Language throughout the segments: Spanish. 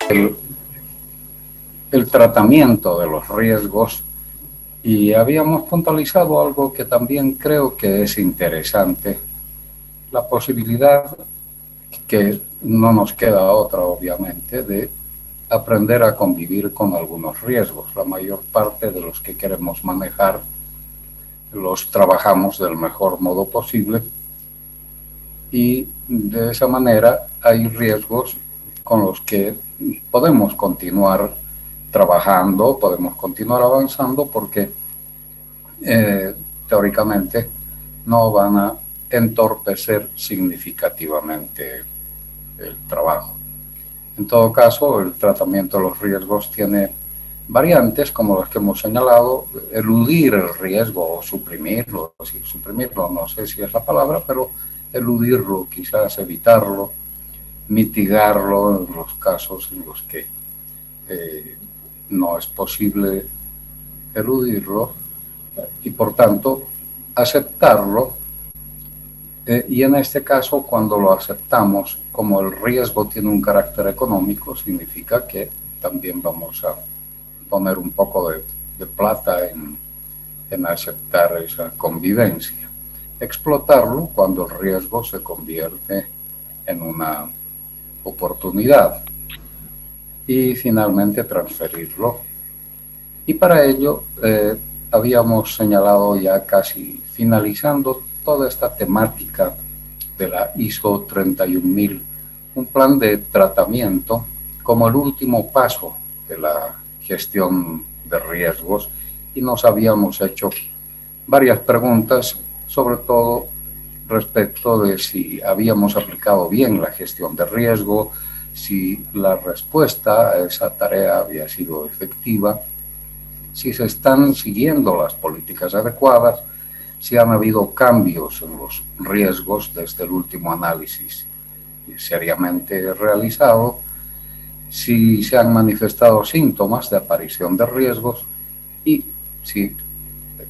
el, el tratamiento de los riesgos y habíamos puntualizado algo que también creo que es interesante, la posibilidad que no nos queda otra, obviamente, de aprender a convivir con algunos riesgos. La mayor parte de los que queremos manejar los trabajamos del mejor modo posible y de esa manera hay riesgos con los que podemos continuar trabajando, podemos continuar avanzando porque teóricamente no van a entorpecer significativamente el trabajo. En todo caso, el tratamiento de los riesgos tiene variantes como las que hemos señalado, eludir el riesgo o suprimirlo, sí, suprimirlo no sé si es la palabra, pero eludirlo, quizás evitarlo, mitigarlo en los casos en los que no es posible eludirlo y por tanto aceptarlo. Y en este caso, cuando lo aceptamos, como el riesgo tiene un carácter económico, significa que también vamos a poner un poco de plata en aceptar esa convivencia. Explotarlo cuando el riesgo se convierte en una oportunidad. Y finalmente transferirlo. Y para ello habíamos señalado ya casi finalizando toda esta temática de la ISO 31000, un plan de tratamiento como el último paso de la gestión de riesgos y nos habíamos hecho varias preguntas, sobre todo respecto de si habíamos aplicado bien la gestión de riesgo, si la respuesta a esa tarea había sido efectiva, si se están siguiendo las políticas adecuadas, si han habido cambios en los riesgos desde el último análisis seriamente realizado, si se han manifestado síntomas de aparición de riesgos y si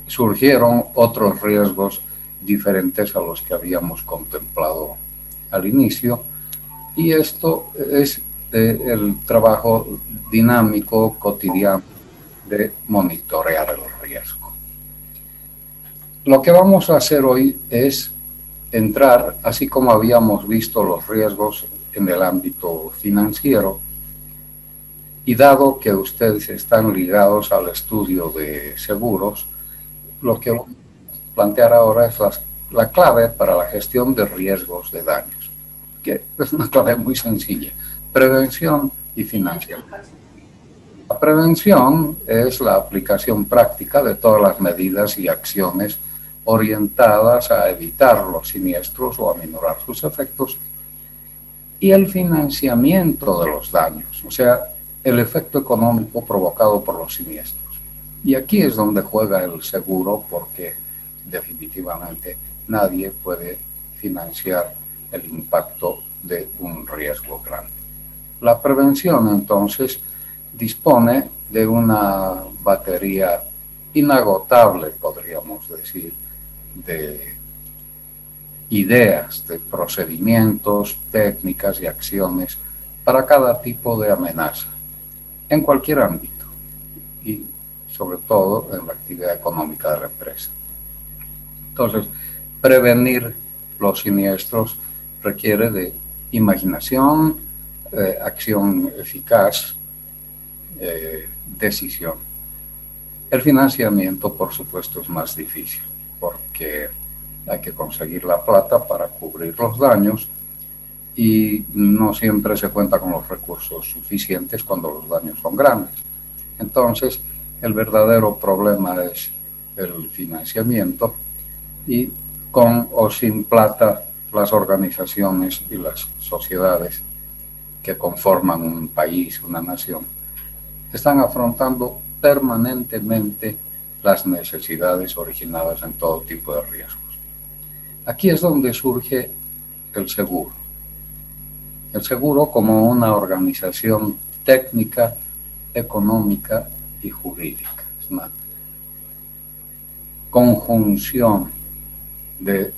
surgieron otros riesgos diferentes a los que habíamos contemplado al inicio. Y esto es el trabajo dinámico, cotidiano de monitorear el riesgo. Lo que vamos a hacer hoy es entrar, así como habíamos visto los riesgos en el ámbito financiero, y dado que ustedes están ligados al estudio de seguros, lo que voy a plantear ahora es la clave para la gestión de riesgos de daños, que es una clave muy sencilla: prevención y financiamiento. La prevención es la aplicación práctica de todas las medidas y acciones orientadas a evitar los siniestros o a minorar sus efectos, y el financiamiento de los daños, o sea, el efecto económico provocado por los siniestros. Y aquí es donde juega el seguro, porque definitivamente nadie puede financiar el impacto de un riesgo grande. La prevención, entonces, dispone de una batería inagotable, podríamos decir, de ideas, de procedimientos, técnicas y acciones para cada tipo de amenaza, en cualquier ámbito, y sobre todo en la actividad económica de la empresa. Entonces, prevenir los siniestros requiere de imaginación, acción eficaz, decisión. El financiamiento, por supuesto, es más difícil, porque hay que conseguir la plata para cubrir los daños y no siempre se cuenta con los recursos suficientes cuando los daños son grandes. Entonces, el verdadero problema es el financiamiento, y con o sin plata, las organizaciones y las sociedades que conforman un país, una nación, están afrontando permanentemente las necesidades originadas en todo tipo de riesgos. Aquí es donde surge el seguro. El seguro como una organización técnica, económica y jurídica. Es una conjunción de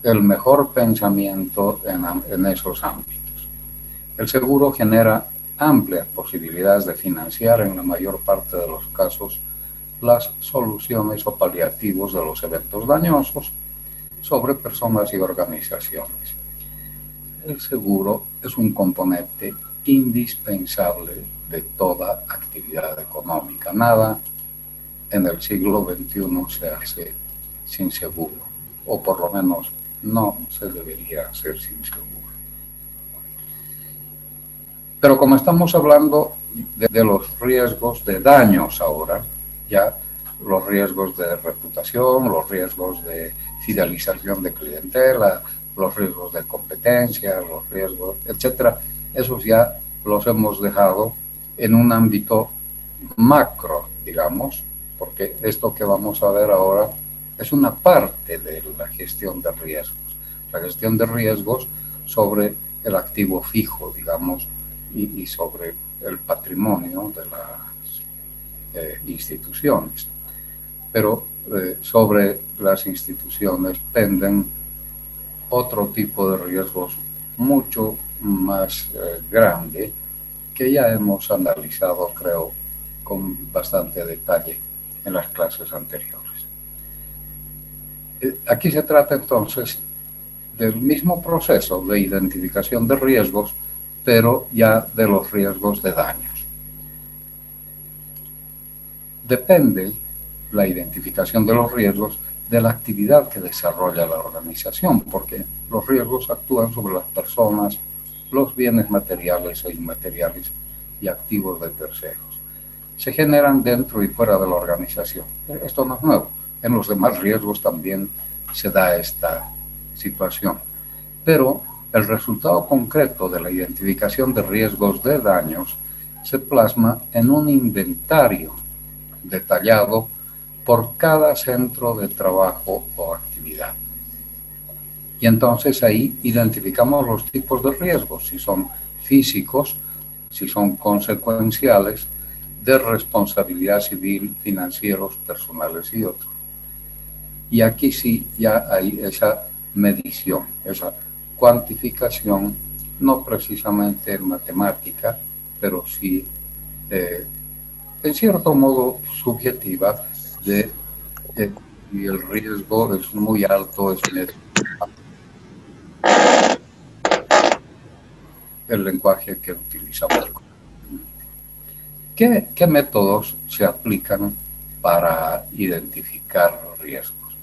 el mejor pensamiento en esos ámbitos. El seguro genera amplias posibilidades de financiar en la mayor parte de los casos las soluciones o paliativos de los eventos dañosos sobre personas y organizaciones. El seguro es un componente indispensable de toda actividad económica. Nada en el siglo XXI se hace sin seguro, o por lo menos no se debería hacer sin seguro. Pero como estamos hablando de los riesgos de daños ahora, ya los riesgos de reputación, los riesgos de fidelización de clientela, los riesgos de competencia, los riesgos, etcétera, esos ya los hemos dejado en un ámbito macro, digamos, porque esto que vamos a ver ahora es una parte de la gestión de riesgos. La gestión de riesgos sobre el activo fijo, digamos, y sobre el patrimonio de las instituciones. Pero sobre las instituciones penden otro tipo de riesgos mucho más grande que ya hemos analizado, creo, con bastante detalle en las clases anteriores. Aquí se trata entonces del mismo proceso de identificación de riesgos, pero ya de los riesgos de daños. Depende la identificación de los riesgos de la actividad que desarrolla la organización, porque los riesgos actúan sobre las personas, los bienes materiales e inmateriales y activos de terceros. Se generan dentro y fuera de la organización. Esto no es nuevo. En los demás riesgos también se da esta situación. Pero el resultado concreto de la identificación de riesgos de daños se plasma en un inventario detallado por cada centro de trabajo o actividad. Y entonces ahí identificamos los tipos de riesgos, si son físicos, si son consecuenciales, de responsabilidad civil, financieros, personales y otros. Y aquí sí ya hay esa medición, esa cuantificación, no precisamente en matemática, pero sí en cierto modo subjetiva de y el riesgo es muy alto, es el lenguaje que utilizamos. ¿Qué métodos se aplican para identificar riesgos?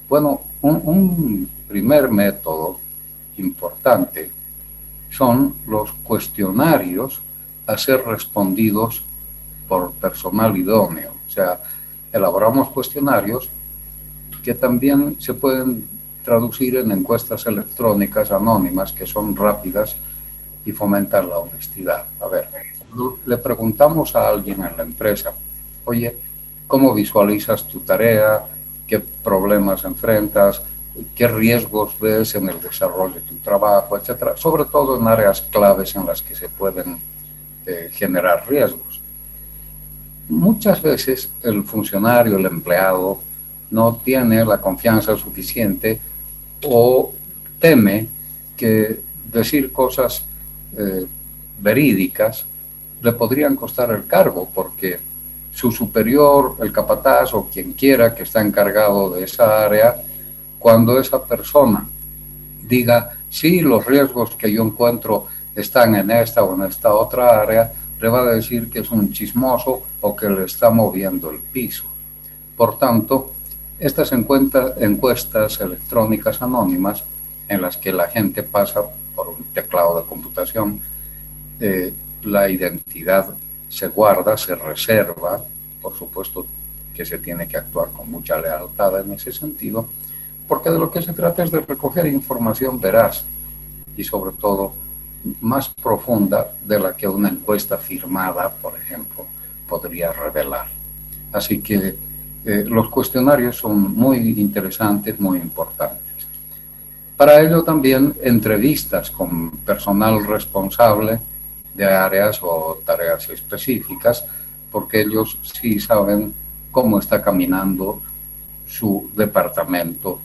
Bueno, un primer método importante son los cuestionarios a ser respondidos por personal idóneo. O sea, elaboramos cuestionarios que también se pueden traducir en encuestas electrónicas anónimas que son rápidas y fomentan la honestidad. A ver, le preguntamos a alguien en la empresa, oye, ¿cómo visualizas tu tarea? ¿Qué problemas enfrentas? ¿Qué riesgos ves en el desarrollo de tu trabajo, etcétera? Sobre todo en áreas claves en las que se pueden generar riesgos. Muchas veces el funcionario, el empleado, no tiene la confianza suficiente o teme que decir cosas verídicas le podrían costar el cargo, porque su superior, el capataz o quien quiera que está encargado de esa área, cuando esa persona diga, sí, los riesgos que yo encuentro están en esta o en esta otra área, le va a decir que es un chismoso o que le está moviendo el piso. Por tanto, estas encuestas electrónicas anónimas en las que la gente pasa por un teclado de computación, la identidad se guarda, se reserva, por supuesto que se tiene que actuar con mucha lealtad en ese sentido, porque de lo que se trata es de recoger información veraz y sobre todo más profunda de la que una encuesta firmada, por ejemplo, podría revelar. Así que los cuestionarios son muy interesantes, muy importantes. Para ello también entrevistas con personal responsable de áreas o tareas específicas, porque ellos sí saben cómo está caminando su departamento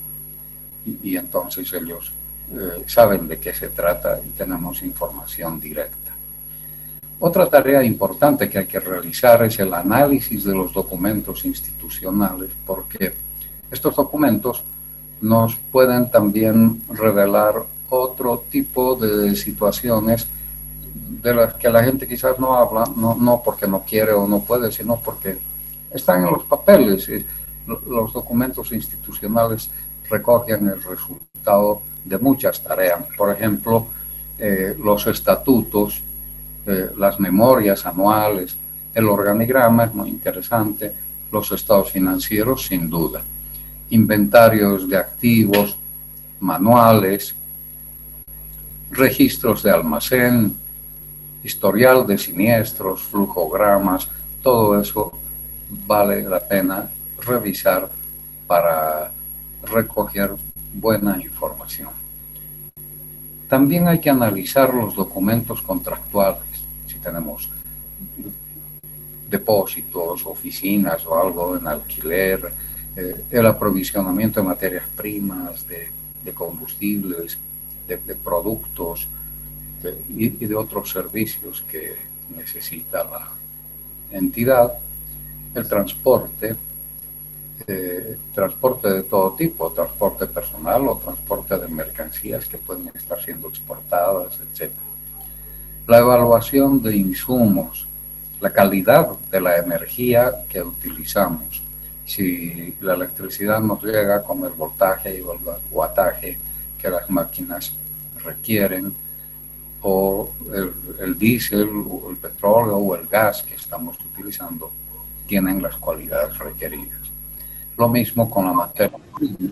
y entonces ellos saben de qué se trata y tenemos información directa. Otra tarea importante que hay que realizar es el análisis de los documentos institucionales, porque estos documentos nos pueden también revelar otro tipo de situaciones de las que la gente quizás no habla, no porque no quiere o no puede, sino porque están en los papeles. Los documentos institucionales recogen el resultado de muchas tareas. Por ejemplo, los estatutos, las memorias anuales, el organigrama es muy interesante, los estados financieros sin duda, inventarios de activos, manuales, registros de almacén, historial de siniestros, flujogramas, todo eso vale la pena revisar para recoger buena información. También hay que analizar los documentos contractuales, si tenemos depósitos, oficinas o algo en alquiler, el aprovisionamiento de materias primas, de combustibles, de productos y de otros servicios que necesita la entidad, el transporte, transporte de todo tipo, transporte personal o transporte de mercancías que pueden estar siendo exportadas, etc. La evaluación de insumos, la calidad de la energía que utilizamos, si la electricidad nos llega con el voltaje y el wattaje que las máquinas requieren, o el diésel, o el petróleo o el gas que estamos utilizando tienen las cualidades requeridas. Lo mismo con la materia prima,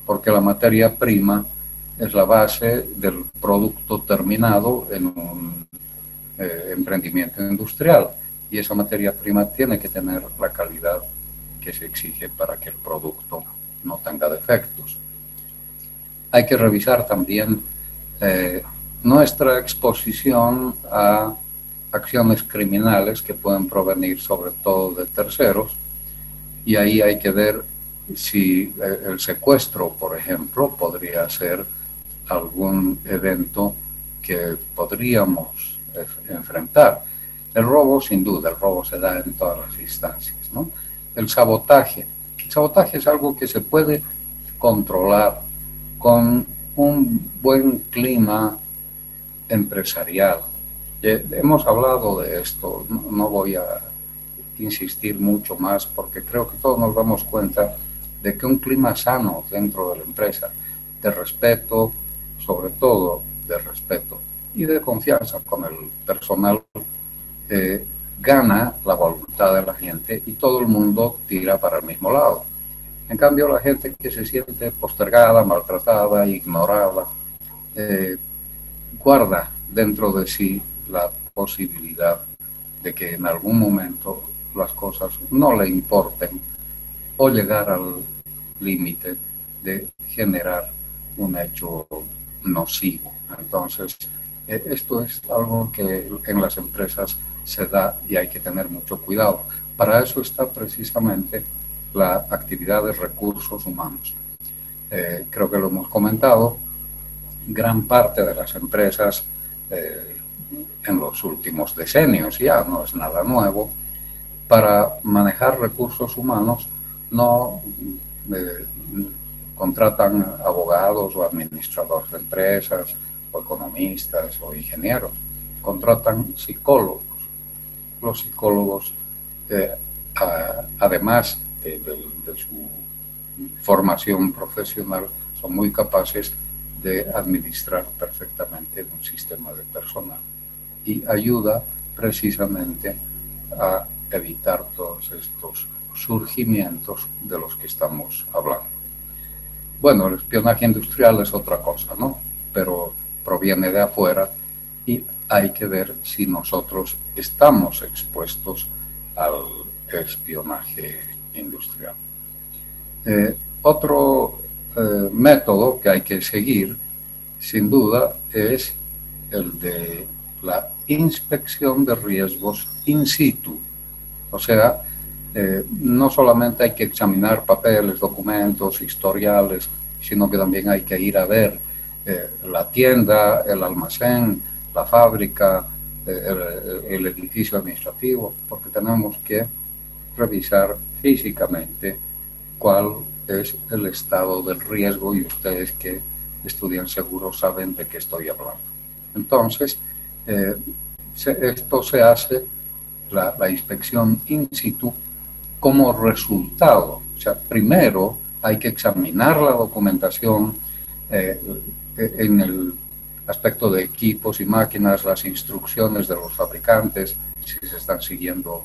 porque la materia prima es la base del producto terminado en un emprendimiento industrial, y esa materia prima tiene que tener la calidad que se exige para que el producto no tenga defectos. Hay que revisar también nuestra exposición a acciones criminales que pueden provenir sobre todo de terceros, y ahí hay que ver si el secuestro, por ejemplo, podría ser algún evento que podríamos enfrentar. El robo, sin duda, el robo se da en todas las instancias, ¿no? El sabotaje es algo que se puede controlar con un buen clima empresarial. Hemos hablado de esto, no voy a insistir mucho más porque creo que todos nos damos cuenta de que un clima sano dentro de la empresa, de respeto, sobre todo de respeto y de confianza con el personal, gana la voluntad de la gente y todo el mundo tira para el mismo lado. En cambio, la gente que se siente postergada, maltratada, ignorada, guarda dentro de sí la posibilidad de que en algún momento las cosas no le importen o llegar al límite de generar un hecho nocivo. Entonces, esto es algo que en las empresas se da y hay que tener mucho cuidado. Para eso está precisamente la actividad de recursos humanos. Creo que lo hemos comentado, gran parte de las empresas en los últimos decenios, ya no es nada nuevo, para manejar recursos humanos no contratan abogados o administradores de empresas o economistas o ingenieros, contratan psicólogos. Los psicólogos, además de su formación profesional, son muy capaces de administrar perfectamente un sistema de personal y ayuda precisamente a evitar todos estos surgimientos de los que estamos hablando. Bueno, el espionaje industrial es otra cosa, ¿no? Pero proviene de afuera y hay que ver si nosotros estamos expuestos al espionaje industrial. Otro método que hay que seguir, sin duda, es el de la inspección de riesgos in situ. O sea, no solamente hay que examinar papeles, documentos, historiales, sino que también hay que ir a ver la tienda, el almacén, la fábrica, el edificio administrativo, porque tenemos que revisar físicamente cuál es el estado del riesgo, y ustedes que estudian seguro saben de qué estoy hablando. Entonces, esto se hace, la inspección in situ, como resultado. O sea, primero hay que examinar la documentación en el aspecto de equipos y máquinas, las instrucciones de los fabricantes, si se están siguiendo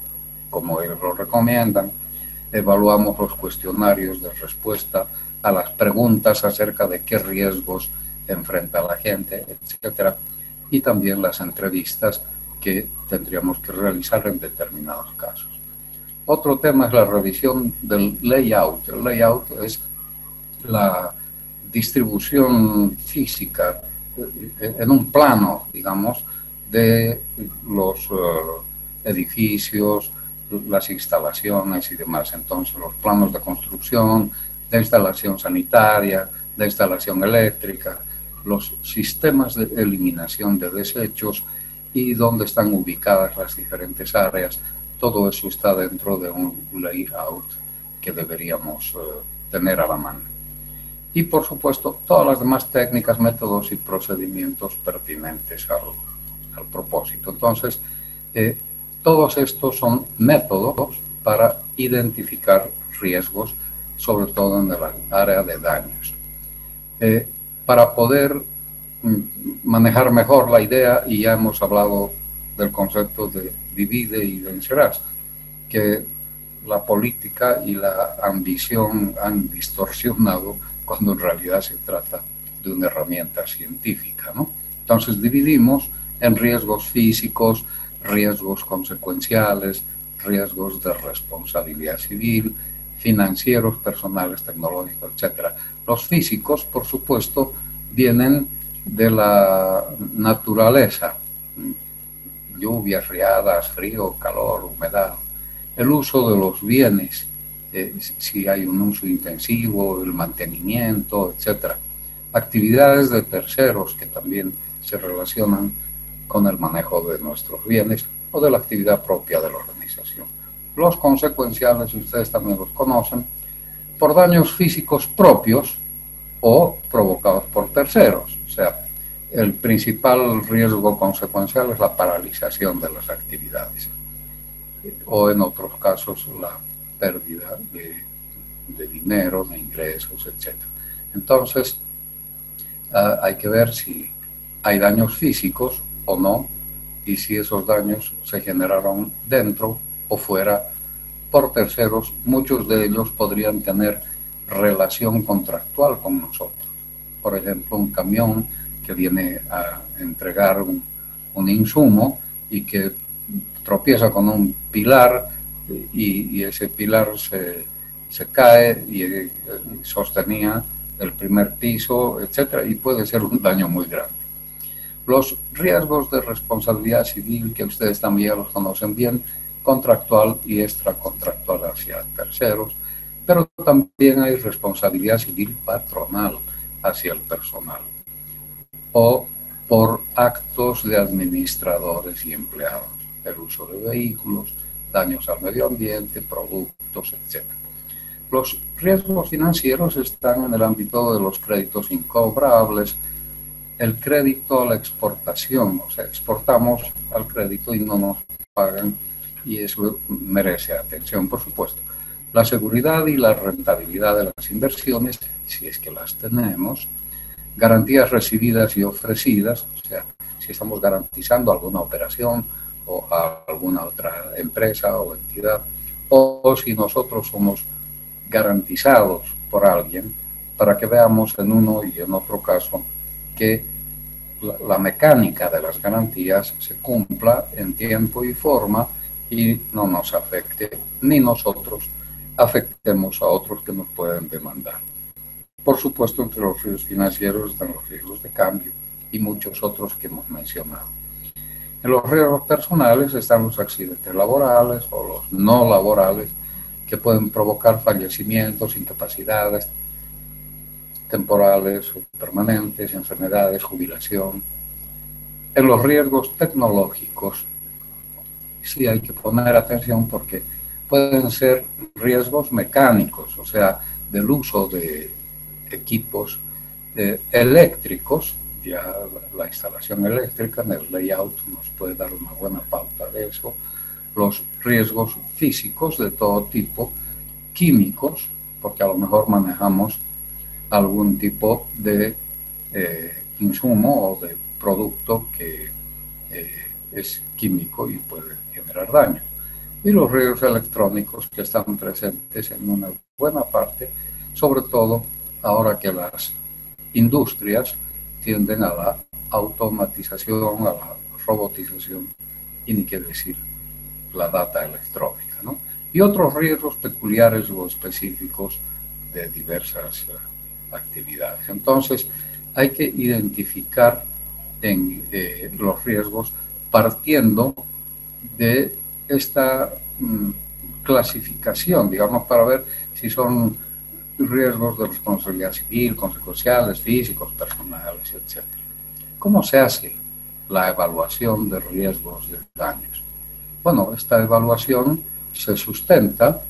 como ellos lo recomiendan. Evaluamos los cuestionarios de respuesta a las preguntas acerca de qué riesgos enfrenta la gente, etcétera, y también las entrevistas que tendríamos que realizar en determinados casos. Otro tema es la revisión del layout. El layout es la distribución física en un plano, digamos, de los edificios, las instalaciones y demás. Entonces, los planos de construcción, de instalación sanitaria, de instalación eléctrica, los sistemas de eliminación de desechos y dónde están ubicadas las diferentes áreas. Todo eso está dentro de un layout que deberíamos tener a la mano. Y, por supuesto, todas las demás técnicas, métodos y procedimientos pertinentes al propósito. Entonces, todos estos son métodos para identificar riesgos, sobre todo en el área de daños. Para poder manejar mejor la idea, y ya hemos hablado del concepto de divide y vencerás, que la política y la ambición han distorsionado cuando en realidad se trata de una herramienta científica, ¿no? Entonces dividimos en riesgos físicos, riesgos consecuenciales, riesgos de responsabilidad civil, financieros, personales, tecnológicos, etc. Los físicos, por supuesto, vienen de la naturaleza: lluvias, riadas, frío, calor, humedad, el uso de los bienes, si hay un uso intensivo, el mantenimiento, etc. Actividades de terceros que también se relacionan con el manejo de nuestros bienes o de la actividad propia de la organización. Los consecuenciales, ustedes también los conocen, por daños físicos propios o provocados por terceros. O sea, el principal riesgo consecuencial es la paralización de las actividades, o en otros casos la pérdida de dinero, de ingresos, etc. Entonces, hay que ver si hay daños físicos o no, y si esos daños se generaron dentro o fuera por terceros. Muchos de ellos podrían tener relación contractual con nosotros. Por ejemplo, un camión que viene a entregar un insumo y que tropieza con un pilar, y ese pilar se cae y sostenía el primer piso, etcétera, y puede ser un daño muy grande. Los riesgos de responsabilidad civil, que ustedes también los conocen bien, contractual y extracontractual hacia terceros, pero también hay responsabilidad civil patronal hacia el personal, o por actos de administradores y empleados, el uso de vehículos, daños al medio ambiente, productos, etc. Los riesgos financieros están en el ámbito de los créditos incobrables, el crédito a la exportación, o sea, exportamos al crédito y no nos pagan, y eso merece atención, por supuesto. La seguridad y la rentabilidad de las inversiones, si es que las tenemos, garantías recibidas y ofrecidas, o sea, si estamos garantizando alguna operación o a alguna otra empresa o entidad, o si nosotros somos garantizados por alguien, para que veamos en uno y en otro caso que la mecánica de las garantías se cumpla en tiempo y forma y no nos afecte, ni nosotros afectemos a otros que nos pueden demandar. Por supuesto, entre los riesgos financieros están los riesgos de cambio y muchos otros que hemos mencionado. En los riesgos personales están los accidentes laborales o los no laborales, que pueden provocar fallecimientos, incapacidades temporales o permanentes, enfermedades, jubilación. En los riesgos tecnológicos sí hay que poner atención porque pueden ser riesgos mecánicos, o sea, del uso de equipos eléctricos. Ya la instalación eléctrica en el layout nos puede dar una buena pauta de eso. Los riesgos físicos de todo tipo, químicos, porque a lo mejor manejamos algún tipo de insumo o de producto que es químico y puede generar daño. Y los riesgos electrónicos que están presentes en una buena parte, sobre todo ahora que las industrias tienden a la automatización, a la robotización y ni qué decir la data electrónica, ¿no? Y otros riesgos peculiares o específicos de diversas actividades. Entonces, hay que identificar los riesgos partiendo de esta clasificación, digamos, para ver si son riesgos de responsabilidad civil, consecuenciales, físicos, personales, etc. ¿Cómo se hace la evaluación de riesgos de daños? Bueno, esta evaluación se sustenta,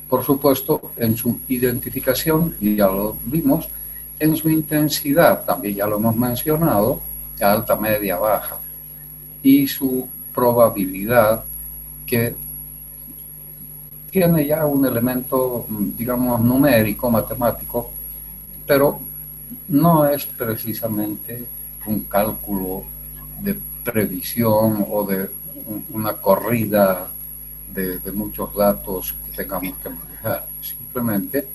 por supuesto, en su identificación, y ya lo vimos, en su intensidad, también ya lo hemos mencionado, alta, media, baja, y su probabilidad, que tiene ya un elemento, digamos, numérico, matemático, pero no es precisamente un cálculo de previsión o de una corrida de muchos datos que tengamos que manejar. Simplemente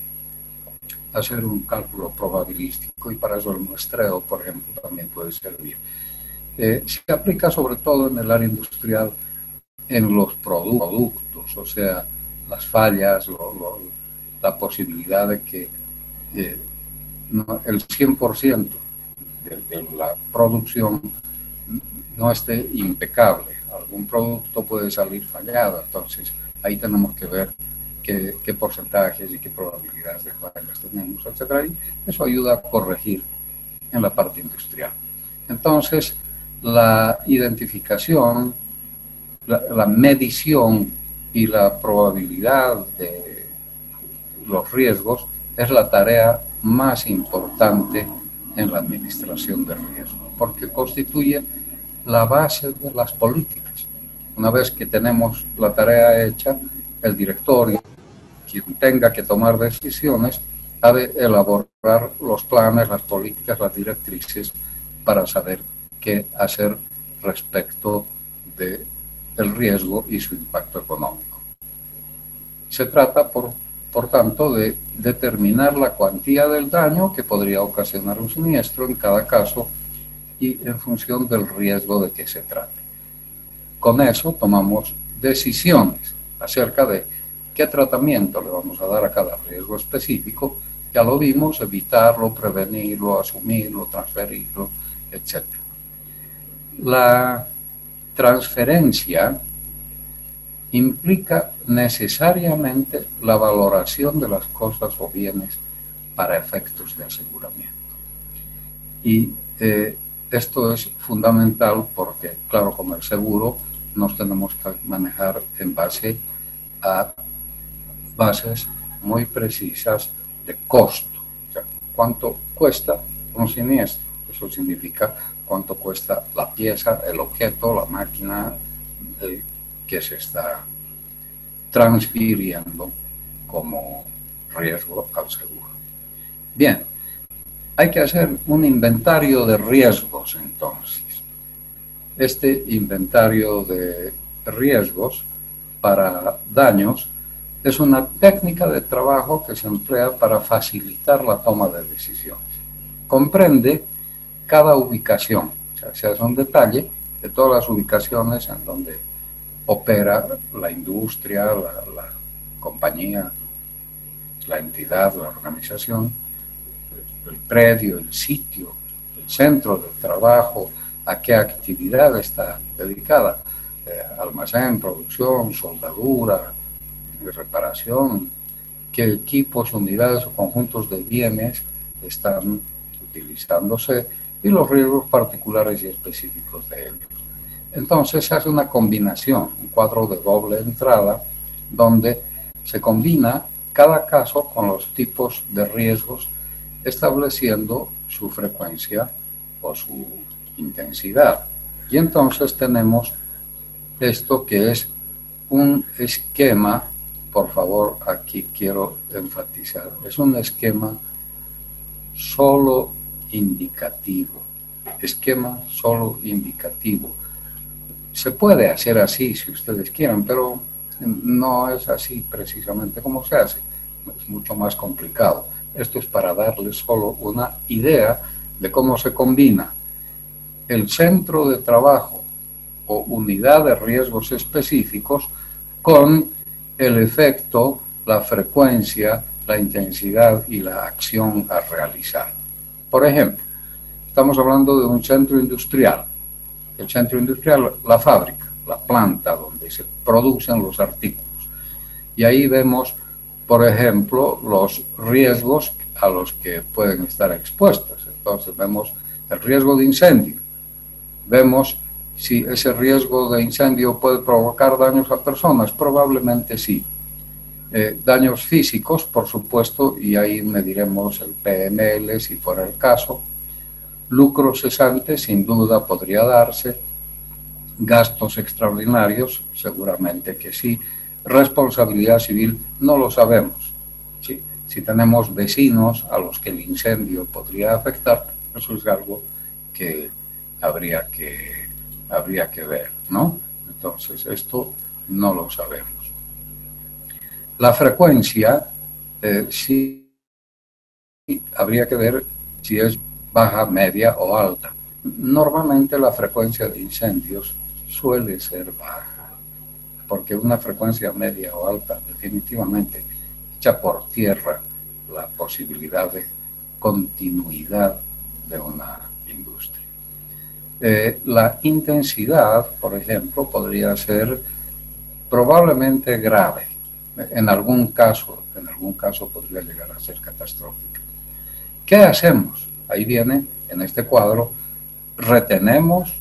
hacer un cálculo probabilístico, y para eso el muestreo, por ejemplo, también puede servir. Se aplica sobre todo en el área industrial en los productos, o sea, las fallas, la posibilidad de que el 100% de la producción no esté impecable. Algún producto puede salir fallado, entonces ahí tenemos que ver qué porcentajes y qué probabilidades de fallas tenemos, etc. Y eso ayuda a corregir en la parte industrial. Entonces, la identificación, la medición y la probabilidad de los riesgos es la tarea más importante en la administración de riesgo, porque constituye la base de las políticas. Una vez que tenemos la tarea hecha, el directorio, quien tenga que tomar decisiones, ha de elaborar los planes, las políticas, las directrices para saber qué hacer respecto del riesgo y su impacto económico. Se trata, por tanto, de determinar la cuantía del daño que podría ocasionar un siniestro en cada caso y en función del riesgo de que se trate. Con eso tomamos decisiones acerca de qué tratamiento le vamos a dar a cada riesgo específico. Ya lo vimos: evitarlo, prevenirlo, asumirlo, transferirlo, etc. La transferencia implica necesariamente la valoración de las cosas o bienes para efectos de aseguramiento. Y esto es fundamental porque, claro, como el seguro, nos tenemos que manejar en base a bases muy precisas de costo. O sea, ¿cuánto cuesta un siniestro? Eso significa cuánto cuesta la pieza, el objeto, la máquina que se está transfiriendo como riesgo al seguro. Bien, hay que hacer un inventario de riesgos entonces. Este inventario de riesgos para daños es una técnica de trabajo que se emplea para facilitar la toma de decisiones. Comprende cada ubicación, o sea, se hace un detalle de todas las ubicaciones en donde opera la industria, la compañía, la entidad, la organización, el predio, el sitio, el centro de trabajo, a qué actividad está dedicada, almacén, producción, soldadura, reparación, qué equipos, unidades o conjuntos de bienes están utilizándose y los riesgos particulares y específicos de ellos. Entonces se hace una combinación, un cuadro de doble entrada, donde se combina cada caso con los tipos de riesgos, estableciendo su frecuencia o su intensidad. Y entonces tenemos esto que es un esquema, por favor, aquí quiero enfatizar, es un esquema solo indicativo, esquema solo indicativo. Se puede hacer así si ustedes quieren, pero no es así precisamente como se hace, es mucho más complicado. Esto es para darles solo una idea de cómo se combina el centro de trabajo o unidad de riesgos específicos con el efecto, la frecuencia, la intensidad y la acción a realizar. Por ejemplo, estamos hablando de un centro industrial. El centro industrial, la fábrica, la planta donde se producen los artículos. Y ahí vemos, por ejemplo, los riesgos a los que pueden estar expuestos. Entonces vemos el riesgo de incendio. Vemos si ese riesgo de incendio puede provocar daños a personas. Probablemente sí. Daños físicos, por supuesto, y ahí mediremos el PML si fuera el caso. Lucro cesante, sin duda, podría darse. Gastos extraordinarios, seguramente que sí. Responsabilidad civil, no lo sabemos. ¿Sí? Si tenemos vecinos a los que el incendio podría afectar, eso es algo que habría que ver, ¿no? Entonces, esto no lo sabemos. La frecuencia, sí, habría que ver si es baja, media o alta. Normalmente la frecuencia de incendios suele ser baja, porque una frecuencia media o alta definitivamente echa por tierra la posibilidad de continuidad de una industria. La intensidad, por ejemplo, podría ser probablemente grave. En algún caso podría llegar a ser catastrófica. ¿Qué hacemos? Ahí viene, en este cuadro, retenemos,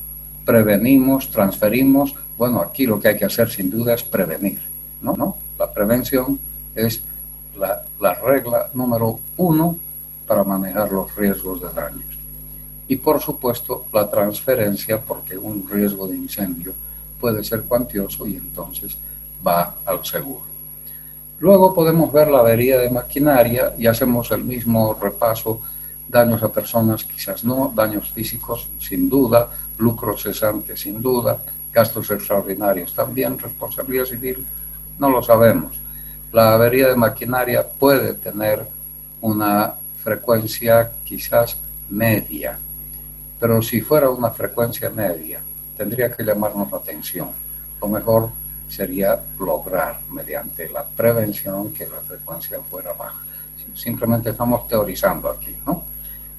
prevenimos, transferimos. Bueno, aquí lo que hay que hacer sin duda es prevenir, ¿no? La prevención es la regla número 1 para manejar los riesgos de daños. Y por supuesto la transferencia, porque un riesgo de incendio puede ser cuantioso y entonces va al seguro. Luego podemos ver la avería de maquinaria y hacemos el mismo repaso. Daños a personas quizás no, daños físicos sin duda, lucro cesante sin duda, gastos extraordinarios también, responsabilidad civil, no lo sabemos. La avería de maquinaria puede tener una frecuencia quizás media, pero si fuera una frecuencia media, tendría que llamarnos la atención. Lo mejor sería lograr mediante la prevención que la frecuencia fuera baja. Simplemente estamos teorizando aquí, ¿no?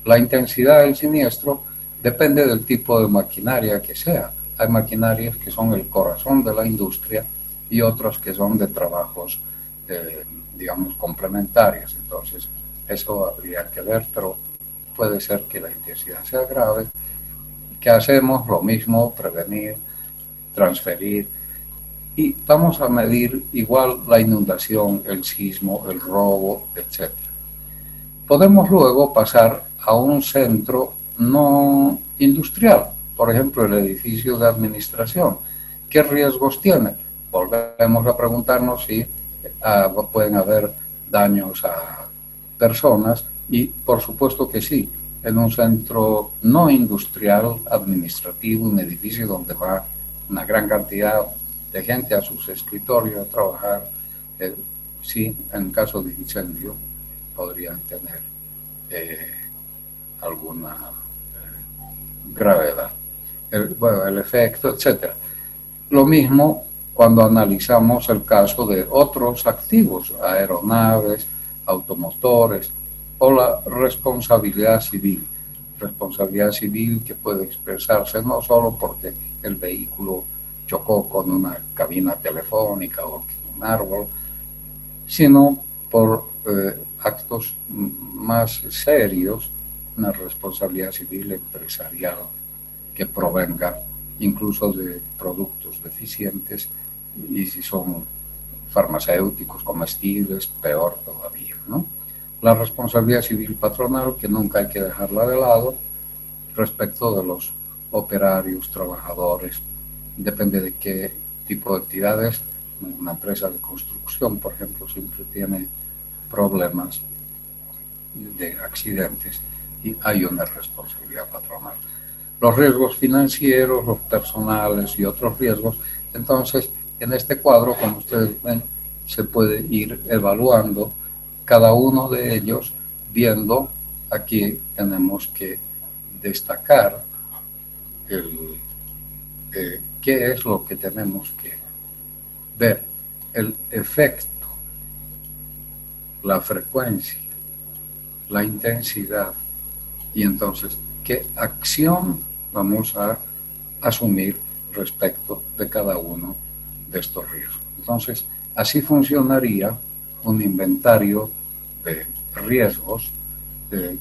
La intensidad del siniestro depende del tipo de maquinaria que sea. Hay maquinarias que son el corazón de la industria y otros que son de trabajos, digamos, complementarios. Entonces, eso habría que ver, pero puede ser que la intensidad sea grave. ¿Qué hacemos? Lo mismo, prevenir, transferir. Y vamos a medir igual la inundación, el sismo, el robo, etc. Podemos luego pasar a un centro no industrial, por ejemplo, el edificio de administración. ¿Qué riesgos tiene? Volvemos a preguntarnos si pueden haber daños a personas y por supuesto que sí. En un centro no industrial, administrativo, un edificio donde va una gran cantidad de gente a sus escritorios a trabajar, sí, en caso de incendio podrían tener alguna gravedad, el efecto, etc. Lo mismo cuando analizamos el caso de otros activos, aeronaves, automotores o la responsabilidad civil que puede expresarse no solo porque el vehículo chocó con una cabina telefónica o un árbol, sino por actos más serios una responsabilidad civil empresarial que provenga incluso de productos deficientes, y si son farmacéuticos, comestibles, peor todavía, ¿no? La responsabilidad civil patronal, que nunca hay que dejarla de lado, respecto de los operarios, trabajadores, depende de qué tipo de entidades. Una empresa de construcción, por ejemplo, siempre tiene problemas de accidentes y hay una responsabilidad patronal. Los riesgos financieros, los personales y otros riesgos. Entonces, en este cuadro, como ustedes ven, se puede ir evaluando cada uno de ellos, viendo, aquí tenemos que destacar qué es lo que tenemos que ver: el efecto, la frecuencia, la intensidad, y entonces qué acción vamos a asumir respecto de cada uno de estos riesgos. Entonces, así funcionaría un inventario de riesgos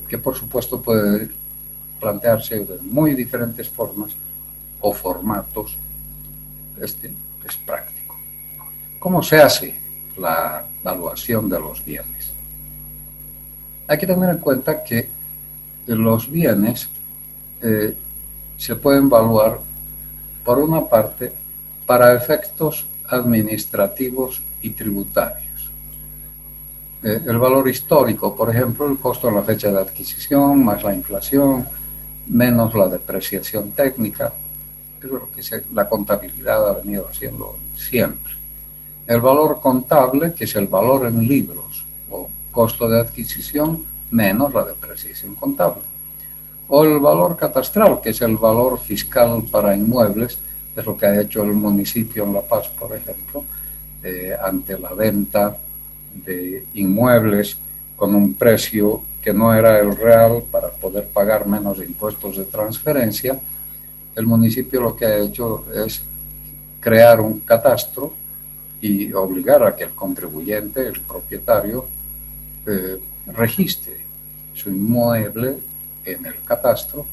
que por supuesto puede plantearse de muy diferentes formas o formatos. Este es práctico. ¿Cómo se hace la evaluación de los bienes? Hay que tener en cuenta que los bienes se pueden evaluar, por una parte, para efectos administrativos y tributarios. El valor histórico, por ejemplo, el costo en la fecha de adquisición, más la inflación, menos la depreciación técnica, es lo que la contabilidad ha venido haciendo siempre. El valor contable, que es el valor en libros, o costo de adquisición, menos la depreciación contable. O el valor catastral, que es el valor fiscal para inmuebles, es lo que ha hecho el municipio en La Paz, por ejemplo, ante la venta de inmuebles con un precio que no era el real para poder pagar menos impuestos de transferencia. El municipio lo que ha hecho es crear un catastro y obligar a que el contribuyente, el propietario, registre su inmueble en el catastro,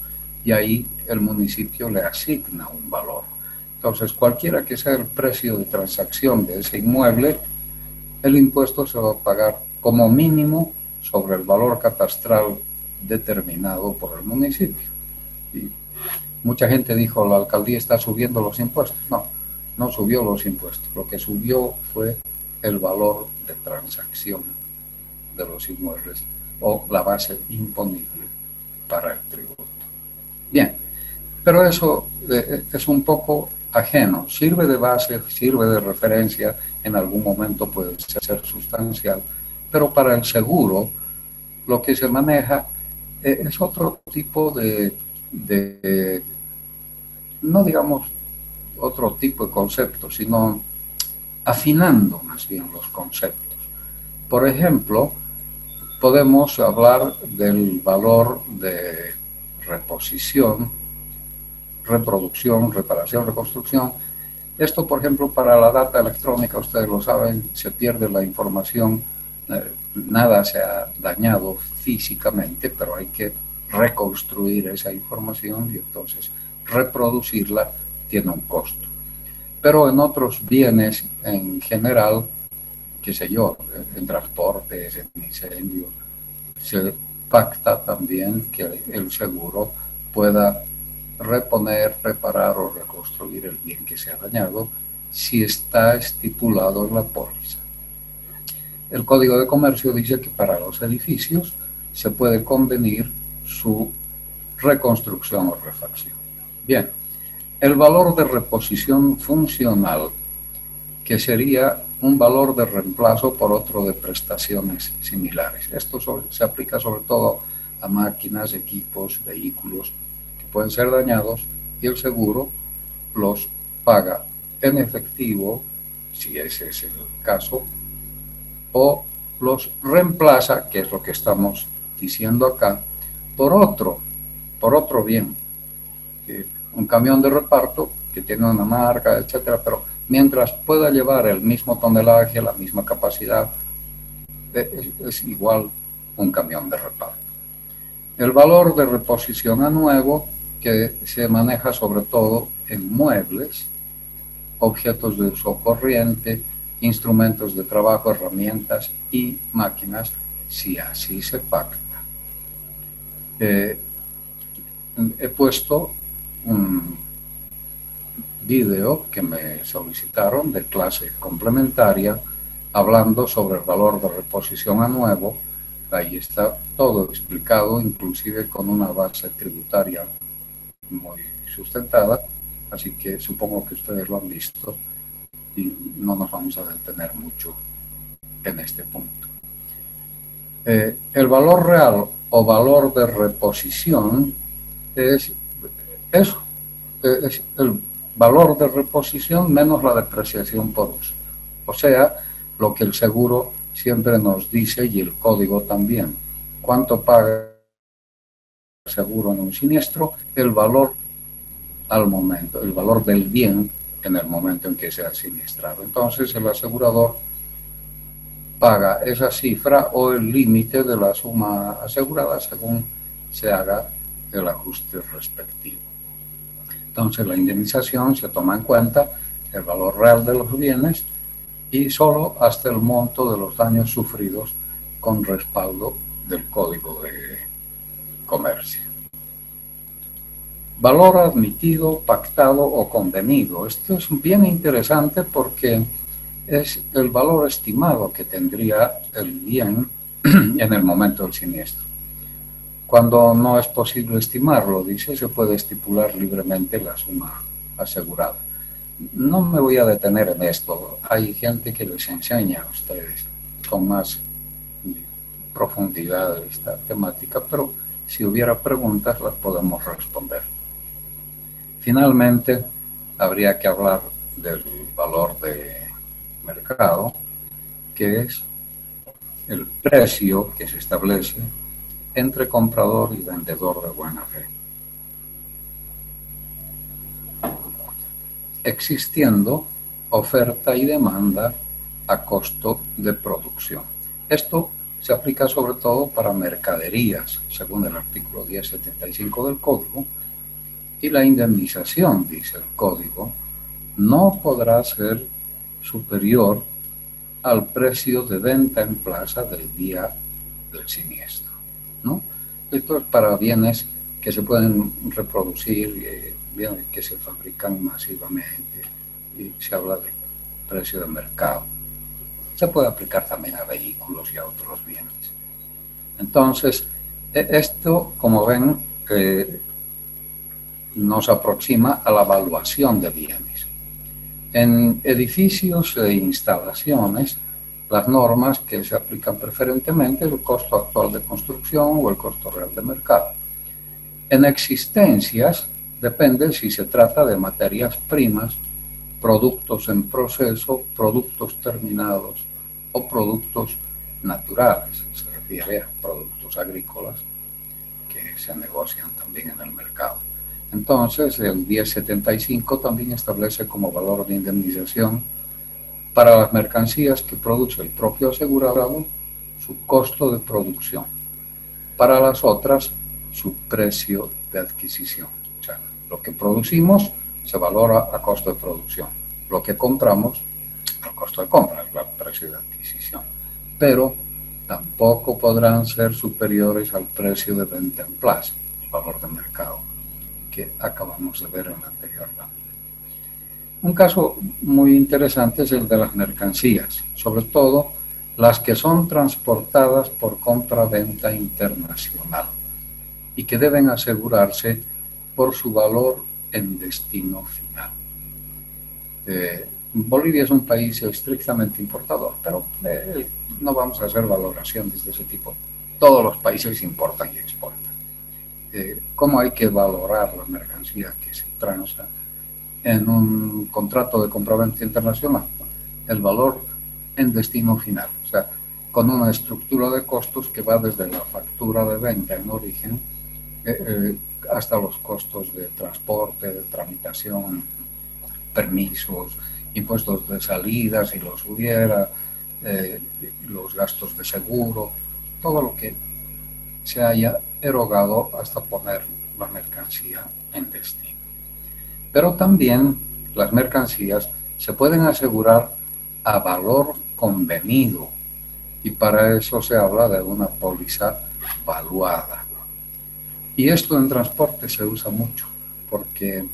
y ahí el municipio le asigna un valor. Entonces, cualquiera que sea el precio de transacción de ese inmueble, el impuesto se va a pagar como mínimo sobre el valor catastral determinado por el municipio. Y mucha gente dijo, la alcaldía está subiendo los impuestos. No, no subió los impuestos. Lo que subió fue el valor de transacción de los inmuebles, o la base imponible para el tributo. Bien, pero eso es un poco ajeno. Sirve de base, sirve de referencia, en algún momento puede ser sustancial, pero para el seguro lo que se maneja es otro tipo de no digamos otro tipo de conceptos, sino afinando más bien los conceptos. Por ejemplo, podemos hablar del valor de reposición, reproducción, reparación, reconstrucción. Esto, por ejemplo, para la data electrónica, ustedes lo saben, se pierde la información, nada se ha dañado físicamente, pero hay que reconstruir esa información, y entonces reproducirla tiene un costo. Pero en otros bienes en general, qué sé yo, en transportes, en incendio, se pacta también que el seguro pueda reponer, reparar o reconstruir el bien que se ha dañado, si está estipulado en la póliza. El Código de Comercio dice que para los edificios se puede convenir su reconstrucción o refacción. Bien, el valor de reposición funcional, que sería un valor de reemplazo por otro de prestaciones similares. Esto se aplica sobre todo a máquinas, equipos, vehículos que pueden ser dañados, y el seguro los paga en efectivo, si ese es el caso, o los reemplaza, que es lo que estamos diciendo acá, por otro bien. Un camión de reparto que tiene una marca, etcétera, pero mientras pueda llevar el mismo tonelaje, la misma capacidad, es igual un camión de reparto. El valor de reposición a nuevo, que se maneja sobre todo en muebles, objetos de uso corriente, instrumentos de trabajo, herramientas y máquinas, si así se pacta. He puesto un video que me solicitaron de clase complementaria hablando sobre el valor de reposición a nuevo. Ahí está todo explicado, inclusive con una base tributaria muy sustentada, así que supongo que ustedes lo han visto y no nos vamos a detener mucho en este punto. El valor real o valor de reposición es eso, es el valor de reposición menos la depreciación por uso. O sea, lo que el seguro siempre nos dice y el código también. ¿Cuánto paga el seguro en un siniestro? El valor al momento, el valor del bien en el momento en que se ha siniestrado. Entonces el asegurador paga esa cifra o el límite de la suma asegurada según se haga el ajuste respectivo. Entonces la indemnización se toma en cuenta el valor real de los bienes y solo hasta el monto de los daños sufridos con respaldo del Código de Comercio. Valor admitido, pactado o convenido. Esto es bien interesante porque es el valor estimado que tendría el bien en el momento del siniestro. Cuando no es posible estimarlo, dice, se puede estipular libremente la suma asegurada. No me voy a detener en esto. Hay gente que les enseña a ustedes con más profundidad esta temática, pero si hubiera preguntas las podemos responder. Finalmente, habría que hablar del valor de mercado, que es el precio que se establece entre comprador y vendedor de buena fe, existiendo oferta y demanda a costo de producción. Esto se aplica sobre todo para mercaderías, según el artículo 1075 del Código, y la indemnización, dice el Código, no podrá ser superior al precio de venta en plaza del día del siniestro, ¿no? Esto es para bienes que se pueden reproducir, bienes que se fabrican masivamente, y se habla de precio de mercado. Se puede aplicar también a vehículos y a otros bienes. Entonces, esto, como ven, nos aproxima a la evaluación de bienes. En edificios e instalaciones, las normas que se aplican preferentemente es el costo actual de construcción o el costo real de mercado. En existencias, depende si se trata de materias primas, productos en proceso, productos terminados o productos naturales. Se refiere a productos agrícolas que se negocian también en el mercado. Entonces, el 1075 también establece como valor de indemnización para las mercancías que produce el propio asegurado su costo de producción. Para las otras, su precio de adquisición. O sea, lo que producimos se valora a costo de producción. Lo que compramos, al costo de compra, es el precio de adquisición. Pero tampoco podrán ser superiores al precio de venta en plaza, el valor de mercado, que acabamos de ver en la anterior lámina. Un caso muy interesante es el de las mercancías, sobre todo las que son transportadas por compra-venta internacional y que deben asegurarse por su valor en destino final. Bolivia es un país estrictamente importador, pero no vamos a hacer valoraciones de ese tipo. Todos los países importan y exportan. ¿Cómo hay que valorar la mercancía que se transa en un contrato de compraventa internacional? El valor en destino final, o sea, con una estructura de costos que va desde la factura de venta en origen hasta los costos de transporte, de tramitación, permisos, impuestos de salida si los hubiera, los gastos de seguro, todo lo que se haya erogado hasta poner la mercancía en destino. Pero también las mercancías se pueden asegurar a valor convenido, y para eso se habla de una póliza valuada. Y esto en transporte se usa mucho, porque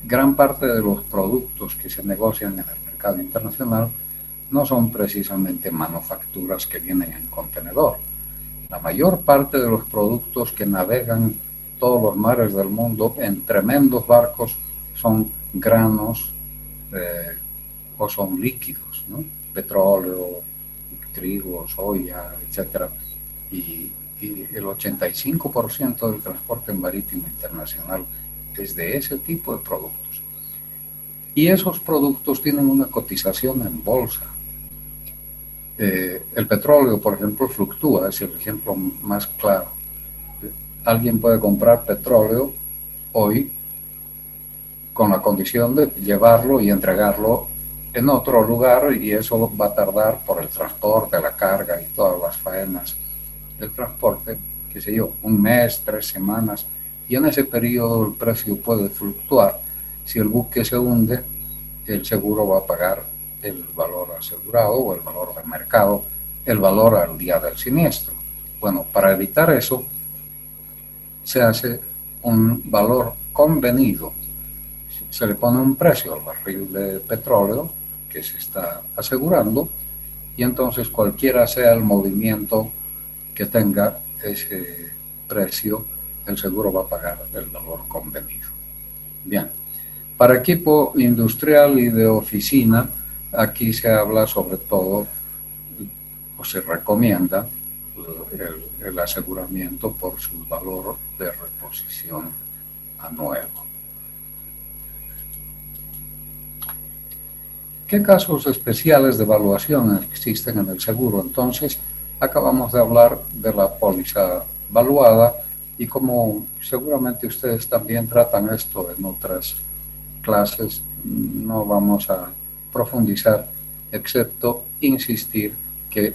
gran parte de los productos que se negocian en el mercado internacional no son precisamente manufacturas que vienen en contenedor. La mayor parte de los productos que navegan todos los mares del mundo en tremendos barcos son granos o son líquidos, ¿no? Petróleo, trigo, soya, etc. Y el 85% del transporte marítimo internacional es de ese tipo de productos. Y esos productos tienen una cotización en bolsa. El petróleo, por ejemplo, fluctúa, es el ejemplo más claro. Alguien puede comprar petróleo hoy con la condición de llevarlo y entregarlo en otro lugar, y eso va a tardar por el transporte, la carga y todas las faenas del transporte, qué sé yo, un mes, 3 semanas, y en ese periodo el precio puede fluctuar. Si el buque se hunde, el seguro va a pagar el valor asegurado o el valor del mercado, el valor al día del siniestro. Bueno, para evitar eso, se hace un valor convenido. Se le pone un precio al barril de petróleo que se está asegurando, y entonces cualquiera sea el movimiento que tenga ese precio, el seguro va a pagar el valor convenido. Bien, para equipo industrial y de oficina, aquí se habla sobre todo, o se recomienda, el aseguramiento por su valor de reposición anual. ¿Qué casos especiales de evaluación existen en el seguro? Entonces, acabamos de hablar de la póliza valuada, y como seguramente ustedes también tratan esto en otras clases, no vamos a profundizar, excepto insistir que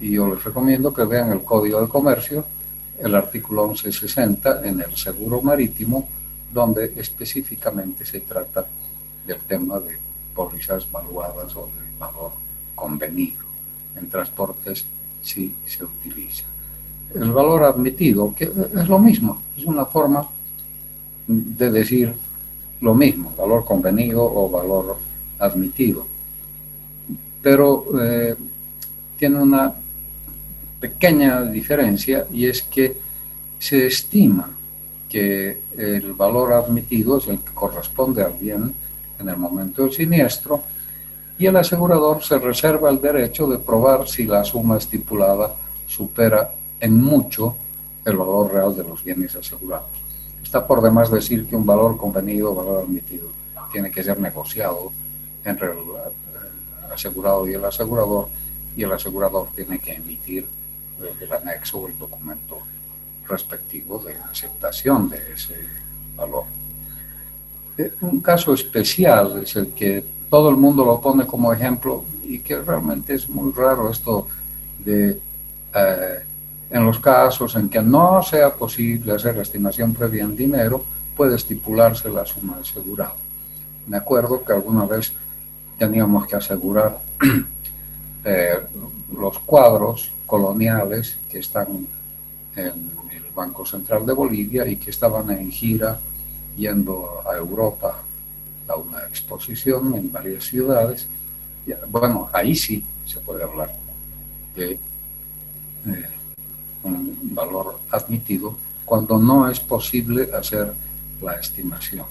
y yo les recomiendo que vean el Código de Comercio, el artículo 1160 en el seguro marítimo, donde específicamente se trata del tema de pólizas valuadas o del valor convenido. En transportes sí se utiliza. El valor admitido, que es lo mismo, es una forma de decir lo mismo, valor convenido o valor admitido, pero tiene una pequeña diferencia, y es que se estima que el valor admitido es el que corresponde al bien en el momento del siniestro, y el asegurador se reserva el derecho de probar si la suma estipulada supera en mucho el valor real de los bienes asegurados. Está por demás decir que un valor convenido o valor admitido tiene que ser negociado entre el asegurado y el asegurador tiene que emitir el anexo o el documento respectivo de aceptación de ese valor. Un caso especial es el que todo el mundo lo pone como ejemplo, y que realmente es muy raro esto de en los casos en que no sea posible hacer la estimación previa en dinero, puede estipularse la suma asegurada. Me acuerdo que alguna vez teníamos que asegurar los cuadros coloniales que están en el Banco Central de Bolivia y que estaban en gira yendo a Europa a una exposición en varias ciudades. Bueno, ahí sí se puede hablar de un valor admitido cuando no es posible hacer la estimación.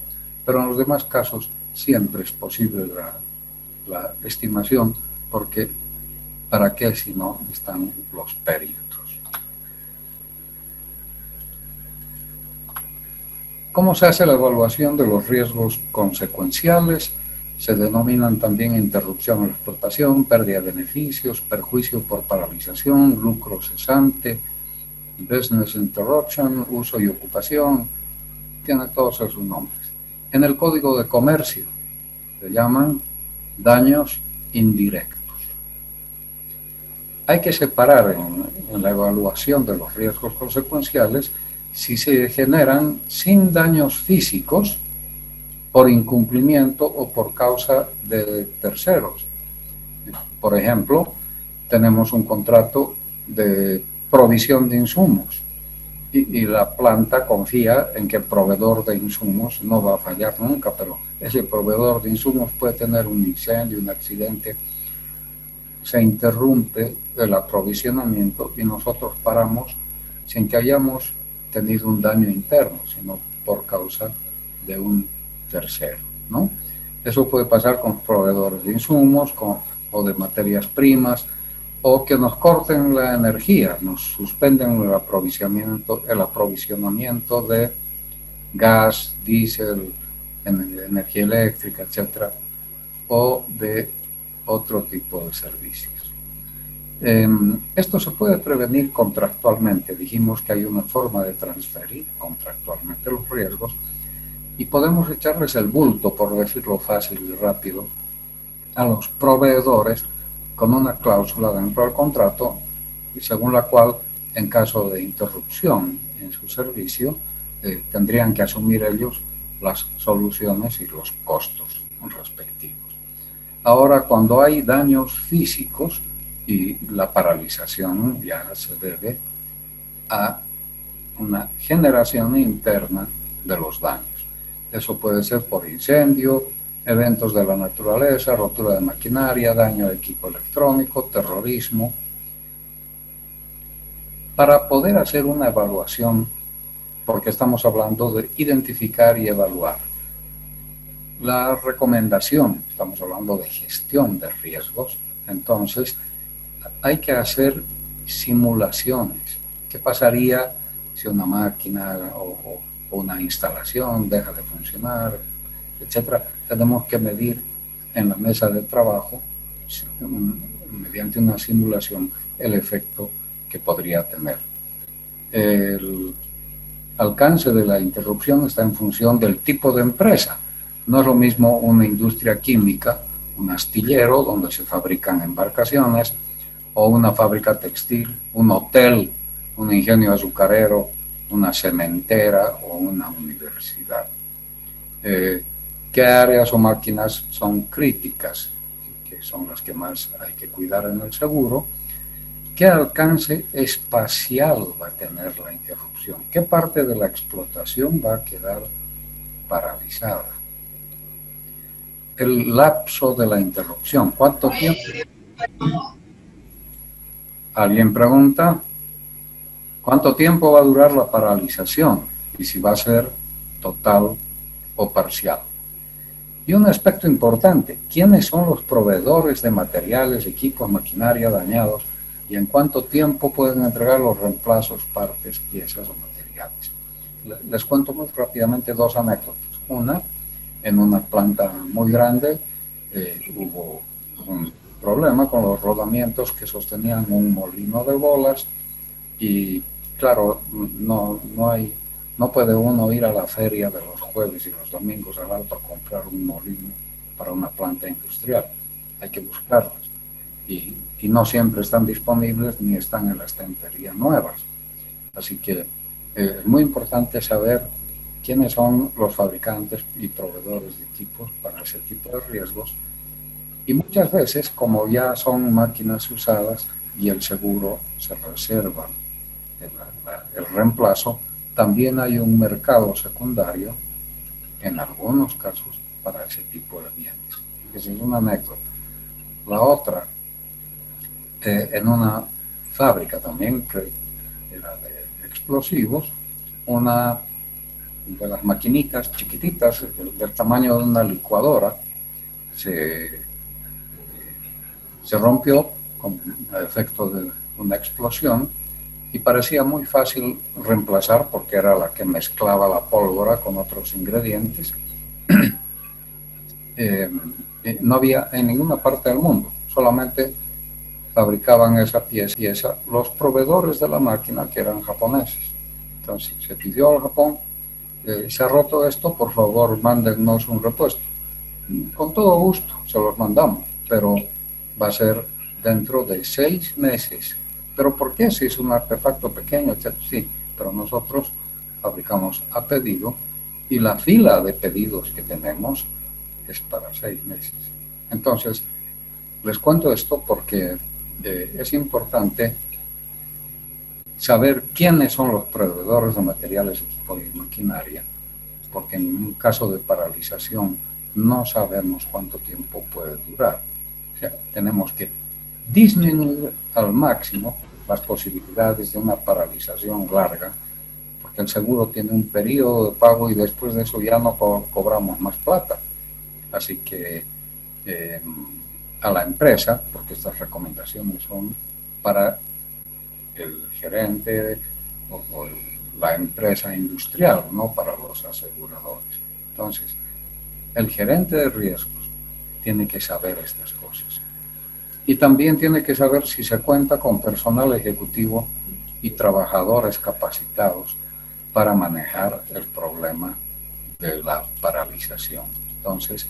Pero en los demás casos siempre es posible la estimación, porque ¿para qué si no están los perímetros? ¿Cómo se hace la evaluación de los riesgos consecuenciales? Se denominan también interrupción de la explotación, pérdida de beneficios, perjuicio por paralización, lucro cesante, business interruption, uso y ocupación, tiene todos esos nombres. En el Código de Comercio se llaman daños indirectos. hay que separar en la evaluación de los riesgos consecuenciales si se generan sin daños físicos por incumplimiento o por causa de terceros. Por ejemplo, tenemos un contrato de provisión de insumos y la planta confía en que el proveedor de insumos no va a fallar nunca, pero ese proveedor de insumos puede tener un incendio, un accidente, se interrumpe el aprovisionamiento y nosotros paramos sin que hayamos tenido un daño interno, sino por causa de un tercero, ¿no? Eso puede pasar con proveedores de insumos o de materias primas, o que nos corten la energía, nos suspenden el aprovisionamiento de gas, diésel, energía eléctrica, etcétera, o de otro tipo de servicios. Esto se puede prevenir contractualmente. Dijimos que hay una forma de transferir contractualmente los riesgos y podemos echarles el bulto, por decirlo fácil y rápido, a los proveedores con una cláusula dentro del contrato según la cual, en caso de interrupción en su servicio, tendrían que asumir ellos las soluciones y los costos respectivos. Ahora, cuando hay daños físicos, y la paralización ya se debe a una generación interna de los daños. Eso puede ser por incendio, eventos de la naturaleza, rotura de maquinaria, daño de equipo electrónico, terrorismo. Para poder hacer una evaluación, porque estamos hablando de identificar y evaluar, la recomendación, estamos hablando de gestión de riesgos, entonces hay que hacer simulaciones. ¿Qué pasaría si una máquina o una instalación deja de funcionar, etcétera? Tenemos que medir en la mesa de trabajo, mediante una simulación, el efecto que podría tener. El alcance de la interrupción está en función del tipo de empresa. No es lo mismo una industria química, un astillero donde se fabrican embarcaciones, o una fábrica textil, un hotel, un ingenio azucarero, una cementera o una universidad. ¿Qué áreas o máquinas son críticas, que son las que más hay que cuidar en el seguro? ¿Qué alcance espacial va a tener la interrupción? ¿Qué parte de la explotación va a quedar paralizada? El lapso de la interrupción, ¿cuánto tiempo? Alguien pregunta, ¿cuánto tiempo va a durar la paralización? Y si va a ser total o parcial. Y un aspecto importante, ¿quiénes son los proveedores de materiales, equipos, maquinaria dañados? ¿Y en cuánto tiempo pueden entregar los reemplazos, partes, piezas o materiales? Les cuento muy rápidamente dos anécdotas. Una, en una planta muy grande hubo un problema con los rodamientos que sostenían un molino de bolas y claro, no puede uno ir a la feria de los jueves y los domingos al Alto a comprar un molino para una planta industrial. Hay que buscarlas y no siempre están disponibles ni están en la estantería nuevas. Así que es muy importante saber quiénes son los fabricantes y proveedores de equipos para ese tipo de riesgos. Y muchas veces, como ya son máquinas usadas y el seguro se reserva el reemplazo, también hay un mercado secundario, en algunos casos, para ese tipo de bienes. Esa es una anécdota. La otra, en una fábrica también, que era de explosivos, una de las maquinitas chiquititas, del tamaño de una licuadora, se rompió con efecto de una explosión y parecía muy fácil reemplazar porque era la que mezclaba la pólvora con otros ingredientes. No había en ninguna parte del mundo, solamente fabricaban esa pieza los proveedores de la máquina, que eran japoneses. Entonces se pidió al Japón, se ha roto esto, por favor mándennos un repuesto. Con todo gusto se los mandamos, pero va a ser dentro de 6 meses. ¿Pero por qué? Si es un artefacto pequeño, etc. Sí, pero nosotros fabricamos a pedido y la fila de pedidos que tenemos es para 6 meses. Entonces, les cuento esto porque es importante saber quiénes son los proveedores de materiales, equipos y maquinaria, porque en un caso de paralización no sabemos cuánto tiempo puede durar. O sea, tenemos que disminuir al máximo las posibilidades de una paralización larga, porque el seguro tiene un periodo de pago y después de eso ya no cobramos más plata. Así que a la empresa, porque estas recomendaciones son para el gerente o la empresa industrial, no para los aseguradores. Entonces, el gerente de riesgos tiene que saber estas cosas. Y también tiene que saber si se cuenta con personal ejecutivo y trabajadores capacitados para manejar el problema de la paralización. Entonces,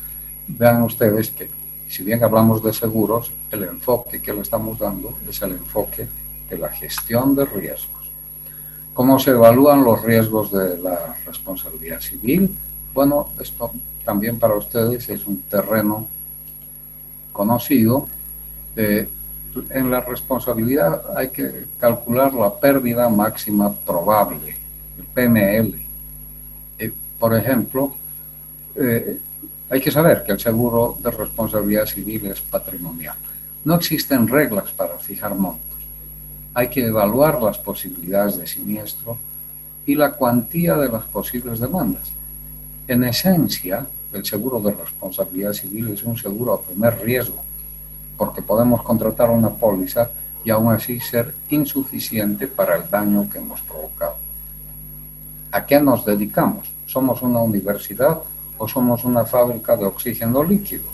vean ustedes que si bien hablamos de seguros, el enfoque que le estamos dando es el enfoque de la gestión de riesgos. ¿Cómo se evalúan los riesgos de la responsabilidad civil? Bueno, esto también para ustedes es un terreno conocido. En la responsabilidad hay que calcular la pérdida máxima probable, el PML. Por ejemplo, hay que saber que el seguro de responsabilidad civil es patrimonial. No existen reglas para fijar montos. Hay que evaluar las posibilidades de siniestro y la cuantía de las posibles demandas. En esencia, el seguro de responsabilidad civil es un seguro a primer riesgo, porque podemos contratar una póliza y aún así ser insuficiente para el daño que hemos provocado. ¿A qué nos dedicamos? ¿Somos una universidad o somos una fábrica de oxígeno líquido?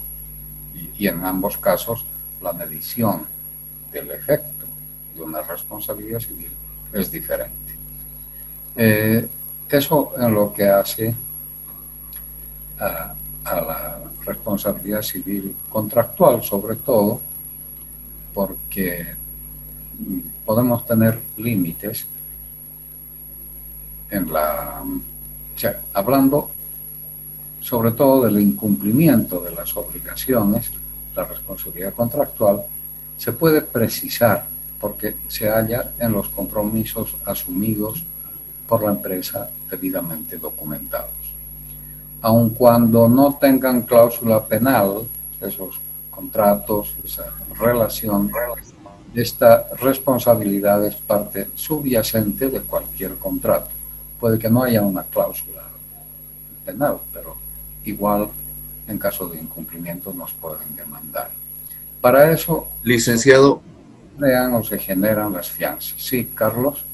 Y en ambos casos, la medición del efecto de una responsabilidad civil es diferente. Eso en lo que hace a la responsabilidad civil contractual, sobre todo, porque podemos tener límites en hablando sobre todo del incumplimiento de las obligaciones. La responsabilidad contractual se puede precisar porque se halla en los compromisos asumidos por la empresa debidamente documentados. Aun cuando no tengan cláusula penal, esos contratos, esa relación, esta responsabilidad es parte subyacente de cualquier contrato. Puede que no haya una cláusula penal, pero igual en caso de incumplimiento nos pueden demandar. Para eso, licenciado, crean o se generan las fianzas. Sí, Carlos.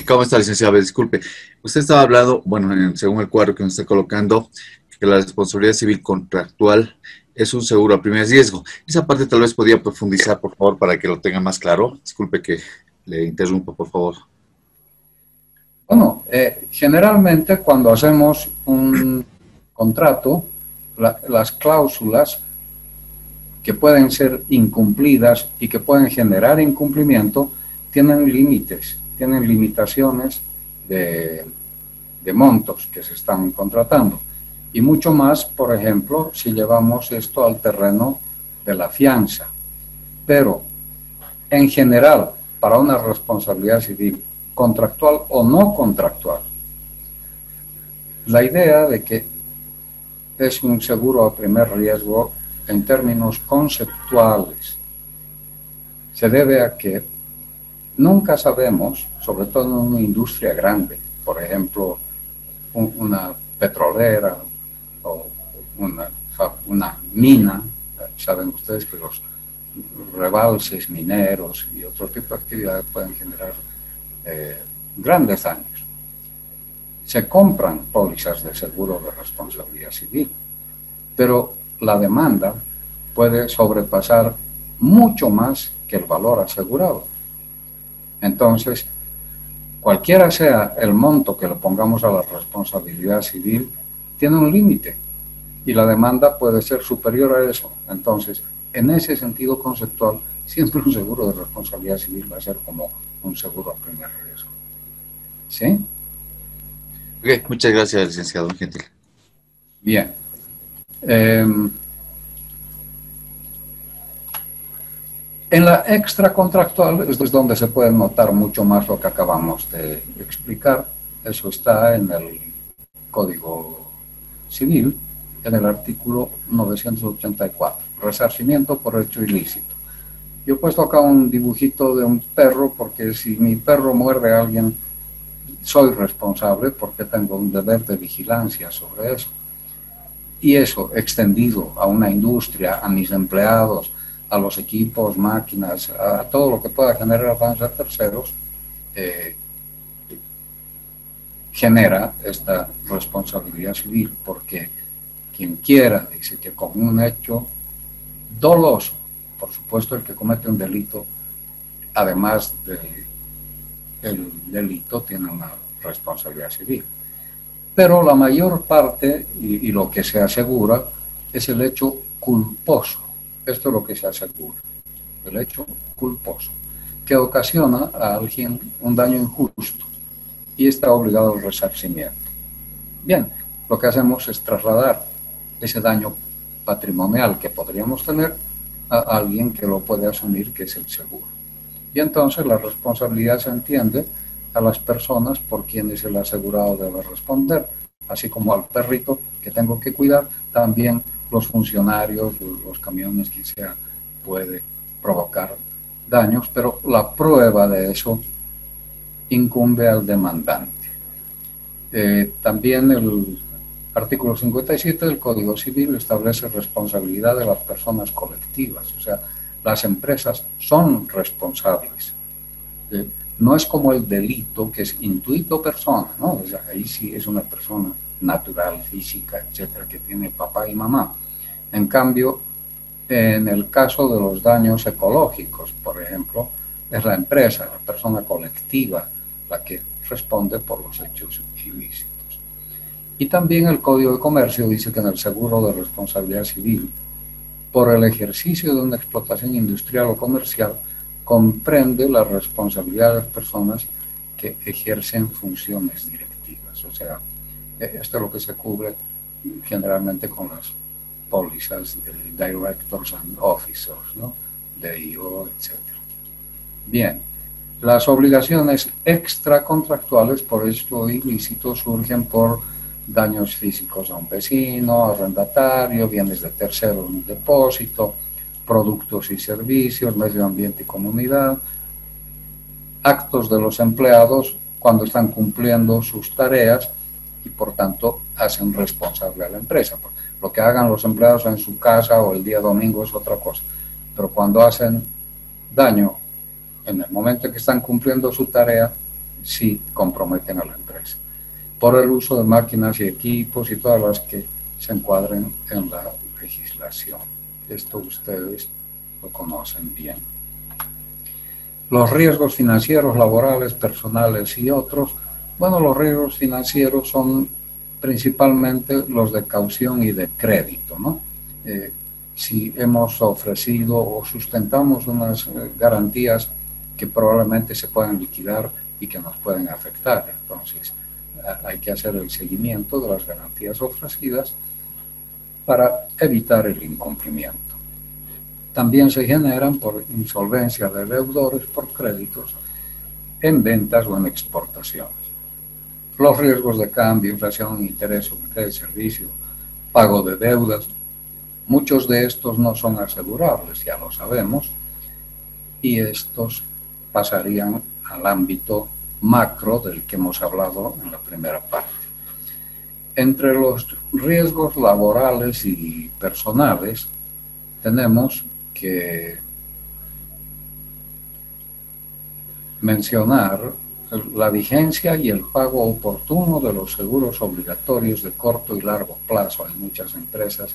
¿Cómo está, licenciado? Disculpe, usted estaba hablando, bueno, según el cuadro que nos está colocando, que la responsabilidad civil contractual es un seguro a primer riesgo. Esa parte tal vez podría profundizar, por favor, para que lo tenga más claro. Disculpe que le interrumpa, por favor. Bueno, generalmente cuando hacemos un contrato, las cláusulas que pueden ser incumplidas y que pueden generar incumplimiento tienen límites, tienen limitaciones de montos que se están contratando. Y mucho más, por ejemplo, si llevamos esto al terreno de la fianza. Pero, en general, para una responsabilidad civil, contractual o no contractual, la idea de que es un seguro a primer riesgo en términos conceptuales se debe a que nunca sabemos, sobre todo en una industria grande, por ejemplo, una petrolera o una mina. Saben ustedes que los rebalses mineros y otro tipo de actividades pueden generar grandes daños. Se compran pólizas de seguro de responsabilidad civil, pero la demanda puede sobrepasar mucho más que el valor asegurado. Entonces, cualquiera sea el monto que le pongamos a la responsabilidad civil, tiene un límite y la demanda puede ser superior a eso. Entonces, en ese sentido conceptual, siempre un seguro de responsabilidad civil va a ser como un seguro a primer riesgo. ¿Sí? Ok, muchas gracias, licenciado Gentil. Bien. En la extracontractual es donde se puede notar mucho más lo que acabamos de explicar. Eso está en el Código Civil, en el artículo 984, resarcimiento por hecho ilícito. Yo he puesto acá un dibujito de un perro porque si mi perro muerde a alguien, soy responsable porque tengo un deber de vigilancia sobre eso. Y eso extendido a una industria, a mis empleados, a los equipos, máquinas, a todo lo que pueda generar daños a terceros, genera esta responsabilidad civil, porque quien quiera dice que con un hecho doloso, por supuesto el que comete un delito, además del delito, tiene una responsabilidad civil. Pero la mayor parte, y lo que se asegura, es el hecho culposo. Esto es lo que se asegura, el hecho culposo, que ocasiona a alguien un daño injusto y está obligado al resarcimiento. Bien, lo que hacemos es trasladar ese daño patrimonial que podríamos tener a alguien que lo puede asumir, que es el seguro. Y entonces la responsabilidad se entiende a las personas por quienes el asegurado debe responder, así como al perrito que tengo que cuidar, también los funcionarios, los camiones, quien sea, puede provocar daños, pero la prueba de eso incumbe al demandante. También el artículo 57 del Código Civil establece responsabilidad de las personas colectivas, o sea, las empresas son responsables. No es como el delito, que es intuito persona, ¿no? O sea, ahí sí es una persona natural, física, etcétera, que tiene papá y mamá. En cambio, en el caso de los daños ecológicos, por ejemplo, es la empresa, la persona colectiva, la que responde por los hechos ilícitos. Y también el Código de Comercio dice que en el seguro de responsabilidad civil, por el ejercicio de una explotación industrial o comercial, comprende la responsabilidad de las personas que ejercen funciones directivas. O sea, esto es lo que se cubre generalmente con las pólizas de Directors and Officers, ¿no? DIO, etc. Bien, las obligaciones extracontractuales por hecho ilícito surgen por daños físicos a un vecino, arrendatario, bienes de terceros en un depósito, productos y servicios, medio ambiente y comunidad, actos de los empleados cuando están cumpliendo sus tareas y por tanto hacen responsable a la empresa. Lo que hagan los empleados en su casa o el día domingo es otra cosa, pero cuando hacen daño en el momento en que están cumpliendo su tarea, sí comprometen a la empresa por el uso de máquinas y equipos y todas las que se encuadren en la legislación. Esto ustedes lo conocen bien. Los riesgos financieros, laborales, personales y otros. Bueno, los riesgos financieros son principalmente los de caución y de crédito, ¿no? Si hemos ofrecido o sustentamos unas garantías que probablemente se puedan liquidar y que nos pueden afectar, entonces hay que hacer el seguimiento de las garantías ofrecidas para evitar el incumplimiento. También se generan por insolvencia de deudores por créditos en ventas o en exportaciones. Los riesgos de cambio, inflación, interés, de servicio, pago de deudas, muchos de estos no son asegurables, ya lo sabemos, y estos pasarían al ámbito macro del que hemos hablado en la primera parte. Entre los riesgos laborales y personales tenemos que mencionar la vigencia y el pago oportuno de los seguros obligatorios de corto y largo plazo. Hay muchas empresas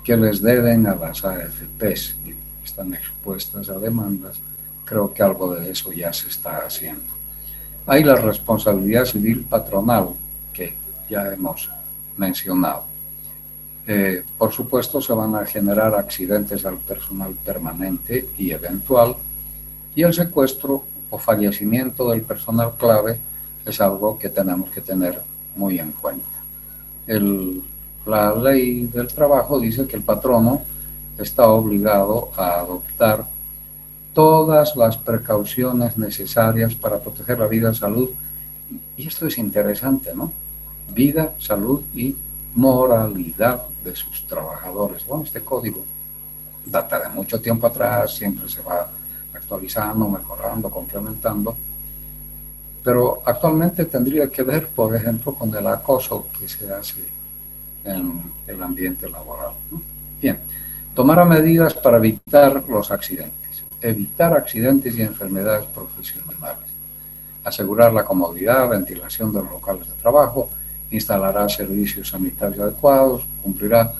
que les deben a las AFPs y están expuestas a demandas. Creo que algo de eso ya se está haciendo. Hay la responsabilidad civil patronal, que ya hemos mencionado. Por supuesto, se van a generar accidentes al personal permanente y eventual, y el secuestro o fallecimiento del personal clave es algo que tenemos que tener muy en cuenta. La ley del trabajo dice que el patrono está obligado a adoptar todas las precauciones necesarias para proteger la vida, salud, y esto es interesante, ¿no? Vida, salud y moralidad de sus trabajadores. Bueno, este código data de mucho tiempo atrás, siempre se va actualizando, mejorando, complementando, pero actualmente tendría que ver, por ejemplo, con el acoso que se hace en el ambiente laboral, ¿no? Bien, tomar medidas para evitar los accidentes, evitar accidentes y enfermedades profesionales, asegurar la comodidad, ventilación de los locales de trabajo, instalará servicios sanitarios adecuados, cumplirá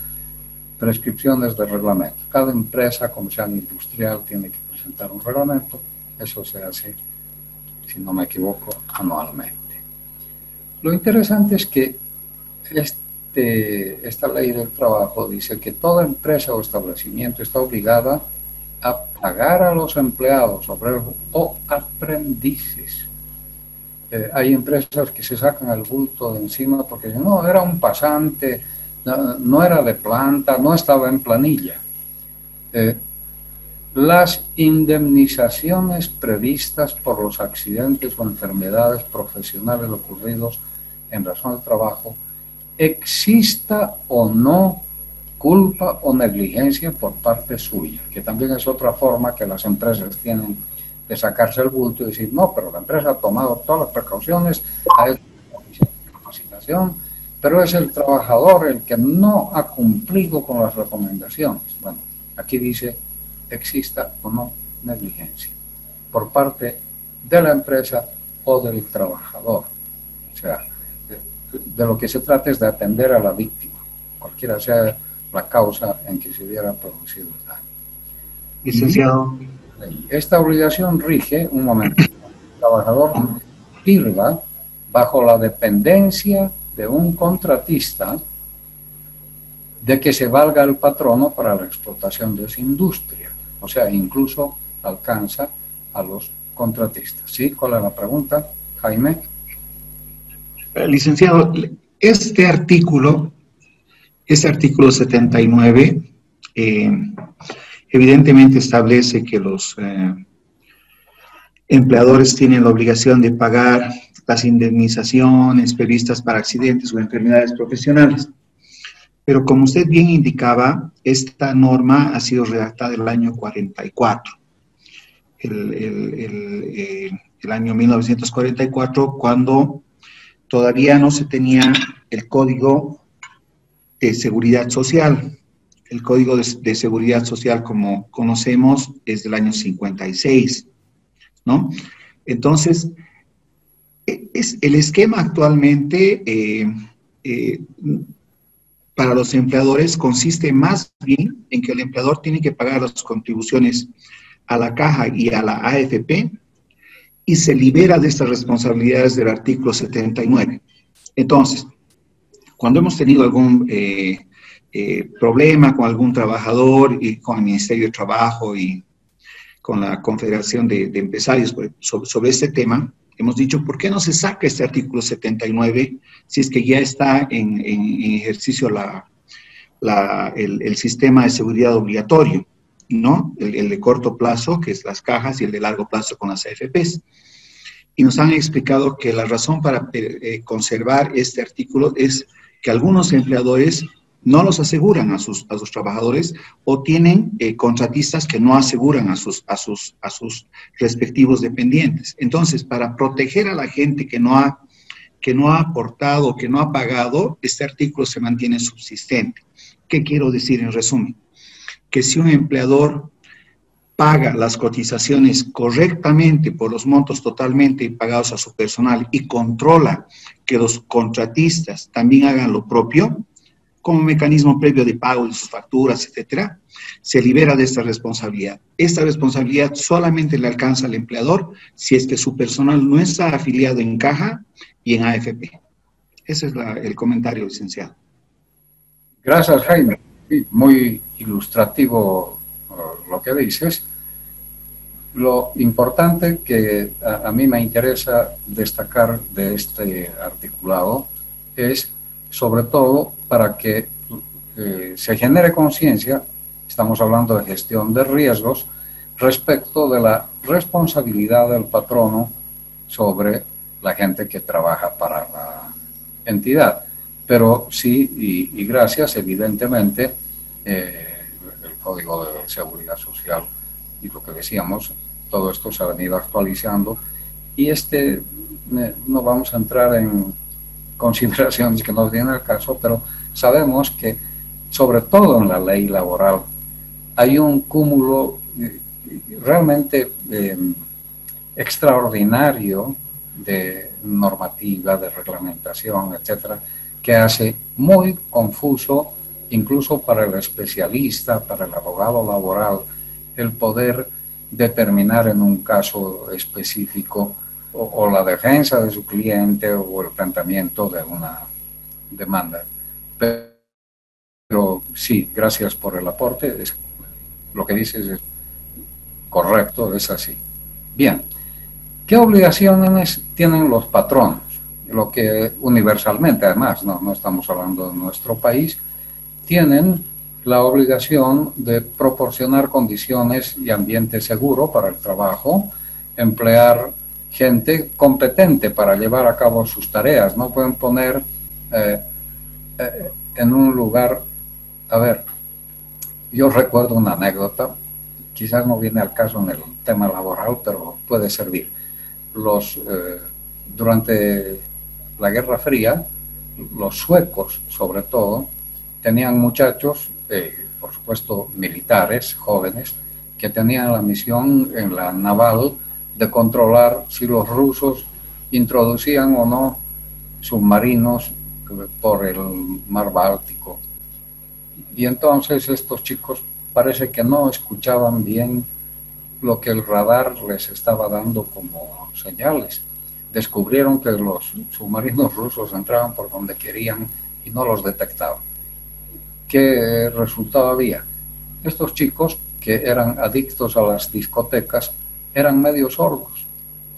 prescripciones de reglamento. Cada empresa comercial e industrial tiene que presentar un reglamento, eso se hace, si no me equivoco, anualmente. Lo interesante es que esta ley del trabajo dice que toda empresa o establecimiento está obligada a pagar a los empleados, obreros o aprendices. Hay empresas que se sacan el bulto de encima porque no, era un pasante, no era de planta, no estaba en planilla. Las indemnizaciones previstas por los accidentes o enfermedades profesionales ocurridos en razón del trabajo, exista o no culpa o negligencia por parte suya, que también es otra forma que las empresas tienen de sacarse el bulto y decir, no, pero la empresa ha tomado todas las precauciones, ha hecho capacitación, pero es el trabajador el que no ha cumplido con las recomendaciones. Bueno, aquí dice, exista o no negligencia por parte de la empresa o del trabajador. O sea, de lo que se trata es de atender a la víctima, cualquiera sea la causa en que se hubiera producido el daño. Licenciado. Esta obligación rige, un momento, el trabajador sirva bajo la dependencia de un contratista de que se valga el patrono para la explotación de su industria. O sea, incluso alcanza a los contratistas. ¿Sí? ¿Cuál es la pregunta, Jaime? Licenciado, este artículo 79, evidentemente establece que los empleadores tienen la obligación de pagar las indemnizaciones previstas para accidentes o enfermedades profesionales. Pero como usted bien indicaba, esta norma ha sido redactada en el año 44. El año 1944, cuando todavía no se tenía el Código de Seguridad Social. El Código de Seguridad Social, como conocemos, es del año 56, ¿no? Entonces, el esquema actualmente para los empleadores consiste más bien en que el empleador tiene que pagar las contribuciones a la caja y a la AFP y se libera de estas responsabilidades del artículo 79. Entonces, cuando hemos tenido algún problema con algún trabajador y con el Ministerio de Trabajo y con la Confederación de Empresarios sobre este tema, hemos dicho, ¿por qué no se saca este artículo 79 si es que ya está en ejercicio el sistema de seguridad obligatorio, ¿no? El de corto plazo, que es las cajas, y el de largo plazo con las AFPs. Y nos han explicado que la razón para conservar este artículo es que algunos empleadores no los aseguran a sus trabajadores o tienen contratistas que no aseguran a sus respectivos dependientes. Entonces, para proteger a la gente que no ha aportado, que no ha pagado, este artículo se mantiene subsistente. ¿Qué quiero decir en resumen? Que si un empleador paga las cotizaciones correctamente por los montos totalmente pagados a su personal y controla que los contratistas también hagan lo propio, como mecanismo previo de pago de sus facturas, etcétera, se libera de esta responsabilidad. Esta responsabilidad solamente le alcanza al empleador si es que su personal no está afiliado en caja y en AFP. Ese es el comentario, licenciado. Gracias, Jaime. Sí, muy ilustrativo lo que dices. Lo importante que a mí me interesa destacar de este articulado es, sobre todo, para que se genere conciencia, estamos hablando de gestión de riesgos, respecto de la responsabilidad del patrono sobre la gente que trabaja para la entidad. Pero sí, y gracias, evidentemente, el Código de Seguridad Social y lo que decíamos, todo esto se ha venido actualizando y no vamos a entrar en consideraciones que no vienen al caso, pero sabemos que sobre todo en la ley laboral hay un cúmulo realmente extraordinario de normativa, de reglamentación, etcétera, que hace muy confuso, incluso para el especialista, para el abogado laboral, el poder determinar en un caso específico o la defensa de su cliente o el planteamiento de una demanda. Pero sí, gracias por el aporte. Lo que dices es correcto, es así. Bien, ¿qué obligaciones tienen los patronos? Lo que universalmente, además, no estamos hablando de nuestro país, tienen la obligación de proporcionar condiciones y ambiente seguro para el trabajo, emplear gente competente para llevar a cabo sus tareas. No pueden poner en un lugar, a ver, yo recuerdo una anécdota, quizás no viene al caso en el tema laboral, pero puede servir. Durante la Guerra Fría, los suecos, sobre todo, tenían muchachos, por supuesto militares, jóvenes, que tenían la misión en la naval de controlar si los rusos introducían o no submarinos por el mar Báltico. Y entonces estos chicos parece que no escuchaban bien lo que el radar les estaba dando como señales. Descubrieron que los submarinos rusos entraban por donde querían y no los detectaban. ¿Qué resultado había? Estos chicos, que eran adictos a las discotecas, eran medio sordos.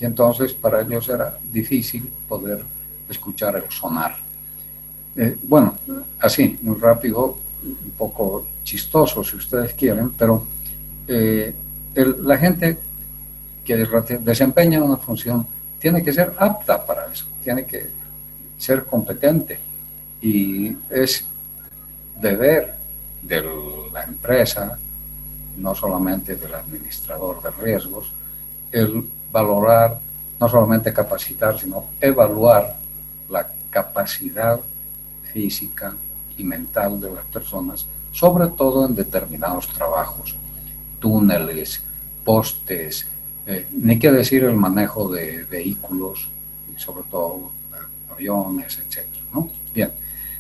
Y entonces para ellos era difícil poder escuchar el sonar. Bueno, así, muy rápido, un poco chistoso si ustedes quieren, pero la gente que desempeña una función tiene que ser apta para eso, tiene que ser competente y es deber de la empresa, no solamente del administrador de riesgos, el valorar, no solamente capacitar, sino evaluar la capacidad física y mental de las personas, sobre todo en determinados trabajos, túneles, postes, ni qué decir el manejo de vehículos, sobre todo aviones, etc., ¿no? Bien,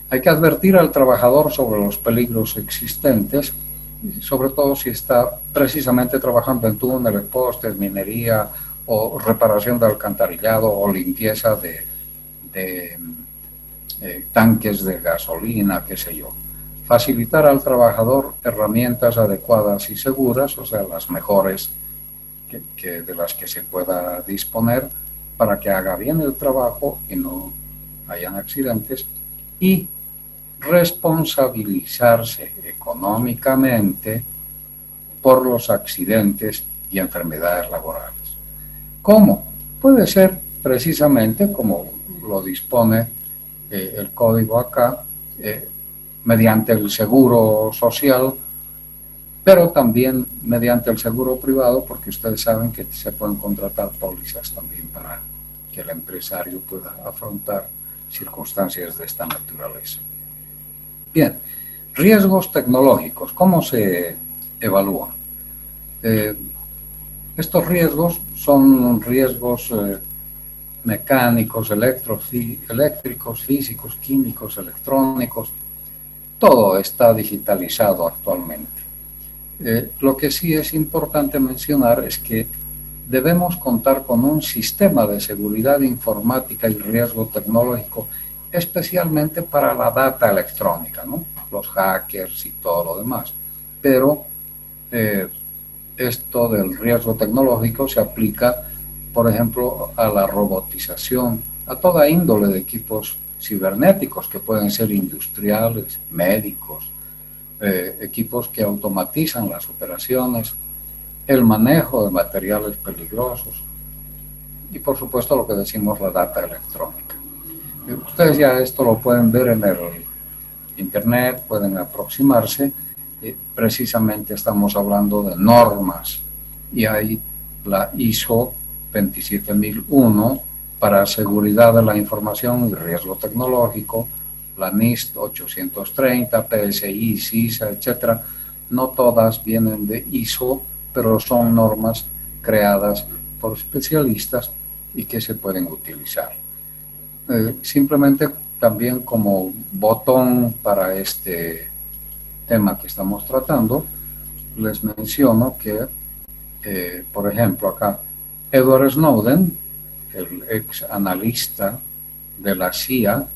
hay que advertir al trabajador sobre los peligros existentes, sobre todo si está precisamente trabajando en túneles, postes, minería o reparación de alcantarillado o limpieza de tanques de gasolina, qué sé yo. Facilitar al trabajador herramientas adecuadas y seguras, o sea, las mejores de las que se pueda disponer para que haga bien el trabajo y no hayan accidentes, y responsabilizarse económicamente por los accidentes y enfermedades laborales. ¿Cómo? Puede ser precisamente como lo dispone el código acá, mediante el seguro social, pero también mediante el seguro privado, porque ustedes saben que se pueden contratar pólizas también para que el empresario pueda afrontar circunstancias de esta naturaleza. Bien, riesgos tecnológicos, ¿cómo se evalúan? Estos riesgos son riesgos mecánicos, eléctricos, físicos, químicos, electrónicos. Todo está digitalizado actualmente. Lo que sí es importante mencionar es que debemos contar con un sistema de seguridad informática y riesgo tecnológico especialmente para la data electrónica, ¿no? Los hackers y todo lo demás. Pero esto del riesgo tecnológico se aplica, por ejemplo, a la robotización, a toda índole de equipos cibernéticos que pueden ser industriales, médicos, equipos que automatizan las operaciones, el manejo de materiales peligrosos y, por supuesto, lo que decimos, la data electrónica. Ustedes ya esto lo pueden ver en el internet, pueden aproximarse. Precisamente estamos hablando de normas y hay la ISO 27001 para seguridad de la información y riesgo tecnológico, la NIST 830, PSI, CISA, etc. No todas vienen de ISO, pero son normas creadas por especialistas y que se pueden utilizar. Simplemente también como botón para este tema que estamos tratando, les menciono que, por ejemplo, acá, Edward Snowden, el ex analista de la CIA,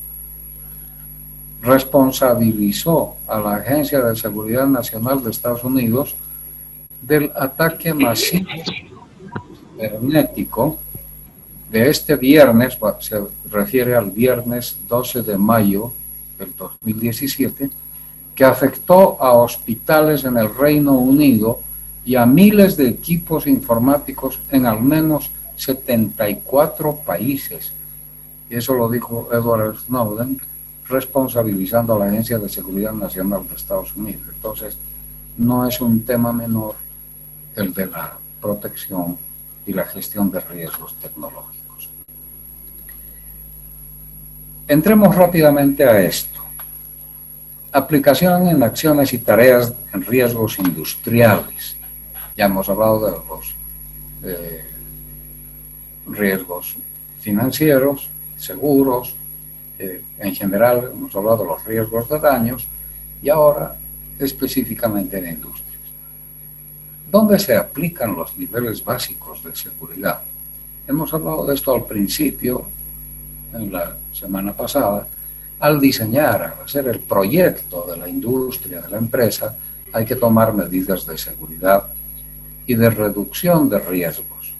responsabilizó a la Agencia de Seguridad Nacional de Estados Unidos del ataque masivo cibernético de este viernes, se refiere al viernes 12 de mayo del 2017, que afectó a hospitales en el Reino Unido y a miles de equipos informáticos en al menos 74 países. Y eso lo dijo Edward Snowden, responsabilizando a la Agencia de Seguridad Nacional de Estados Unidos. Entonces, no es un tema menor el de la protección y la gestión de riesgos tecnológicos. Entremos rápidamente a esto. Aplicación en acciones y tareas en riesgos industriales. Ya hemos hablado de los riesgos financieros, seguros, en general hemos hablado de los riesgos de daños y ahora específicamente en industrias. ¿Dónde se aplican los niveles básicos de seguridad? Hemos hablado de esto al principio, en la semana pasada. Al diseñar, al hacer el proyecto de la industria, de la empresa, hay que tomar medidas de seguridad y de reducción de riesgos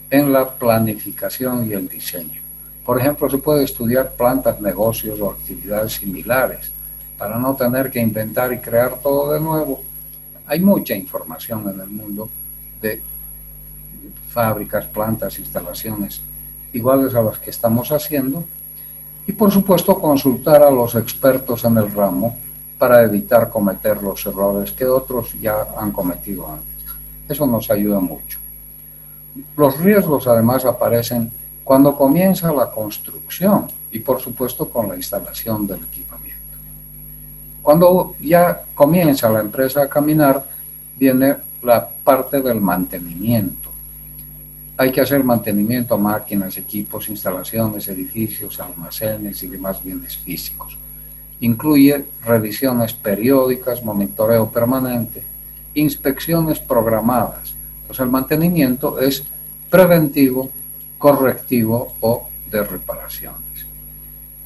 en la planificación y el diseño. Por ejemplo, se puede estudiar plantas, negocios o actividades similares para no tener que inventar y crear todo de nuevo. Hay mucha información en el mundo de fábricas, plantas, instalaciones iguales a las que estamos haciendo. Y por supuesto consultar a los expertos en el ramo para evitar cometer los errores que otros ya han cometido antes. Eso nos ayuda mucho. Los riesgos además aparecen cuando comienza la construcción y por supuesto con la instalación del equipamiento. Cuando ya comienza la empresa a caminar, viene la parte del mantenimiento. Hay que hacer mantenimiento a máquinas, equipos, instalaciones, edificios, almacenes y demás bienes físicos. Incluye revisiones periódicas, monitoreo permanente, inspecciones programadas. Pues el mantenimiento es preventivo, correctivo o de reparaciones.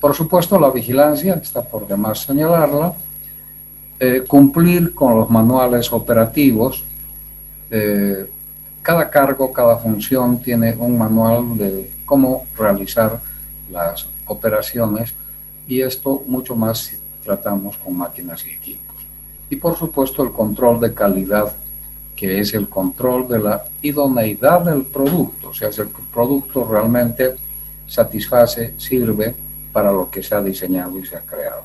Por supuesto, la vigilancia, está por demás señalarla, cumplir con los manuales operativos. Cada cargo, cada función tiene un manual de cómo realizar las operaciones y esto mucho más si tratamos con máquinas y equipos. Y por supuesto el control de calidad, que es el control de la idoneidad del producto, o sea, si el producto realmente satisface, sirve para lo que se ha diseñado y se ha creado.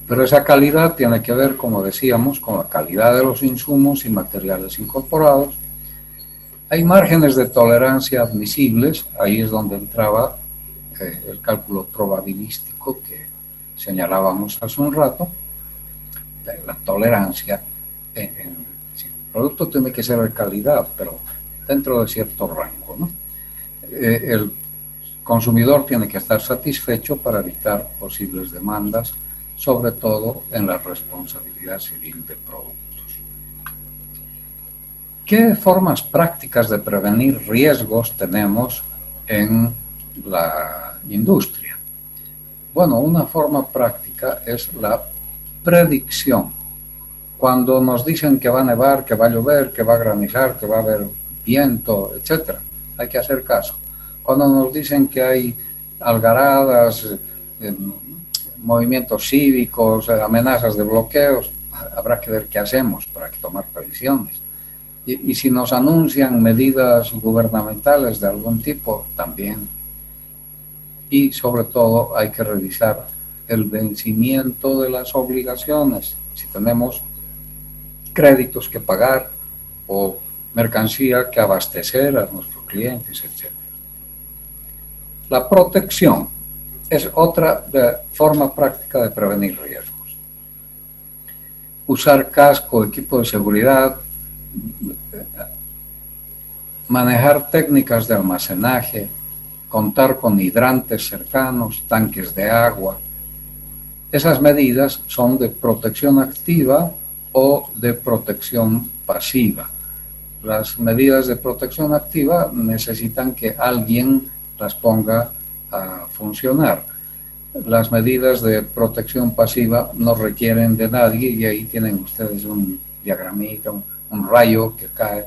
Pero esa calidad tiene que ver, como decíamos, con la calidad de los insumos y materiales incorporados. Hay márgenes de tolerancia admisibles, ahí es donde entraba el cálculo probabilístico que señalábamos hace un rato. La tolerancia, el producto tiene que ser de calidad, pero dentro de cierto rango, ¿no? El consumidor tiene que estar satisfecho para evitar posibles demandas, sobre todo en la responsabilidad civil de productos. ¿Qué formas prácticas de prevenir riesgos tenemos en la industria. Bueno, una forma práctica es la predicción. Cuando nos dicen que va a nevar, que va a llover, que va a granizar, que va a haber viento, etc., hay que hacer caso. Cuando nos dicen que hay algaradas, movimientos cívicos, amenazas de bloqueos, habrá que ver qué hacemos para tomar previsiones. Y si nos anuncian medidas gubernamentales de algún tipo, también. Y sobre todo hay que revisar el vencimiento de las obligaciones. Si tenemos créditos que pagar o mercancía que abastecer a nuestros clientes, etc. La protección es otra forma práctica de prevenir riesgos. Usar casco, equipo de seguridad, manejar técnicas de almacenaje, contar con hidrantes cercanos, tanques de agua. Esas medidas son de protección activa o de protección pasiva. Las medidas de protección activa necesitan que alguien las ponga a funcionar. Las medidas de protección pasiva no requieren de nadie y ahí tienen ustedes un diagramita, un rayo que cae.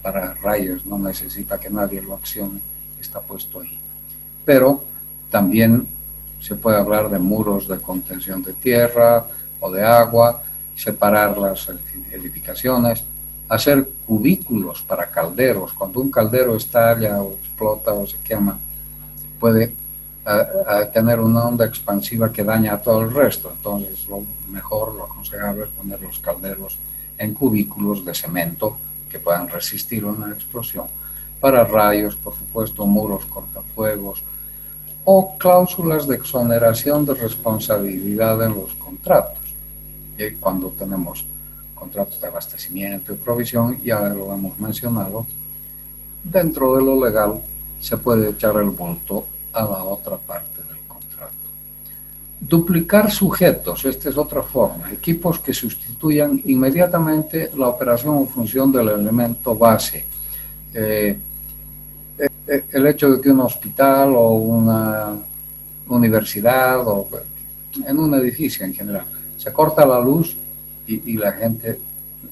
Para rayos no necesita que nadie lo accione, está puesto ahí. Pero también se puede hablar de muros de contención de tierra o de agua, separar las edificaciones, hacer cubículos para calderos. Cuando un caldero estalla o explota o se quema, puede tener una onda expansiva que daña a todo el resto. Entonces lo mejor, lo aconsejable es poner los calderos en cubículos de cemento que puedan resistir una explosión. Para rayos, por supuesto, muros cortafuegos o cláusulas de exoneración de responsabilidad en los contratos. Y cuando tenemos contratos de abastecimiento y provisión, ya lo hemos mencionado, dentro de lo legal se puede echar el bulto a la otra parte del contrato. Duplicar sujetos, esta es otra forma, equipos que sustituyan inmediatamente la operación o función del elemento base. El hecho de que un hospital o una universidad o en un edificio en general se corta la luz y la gente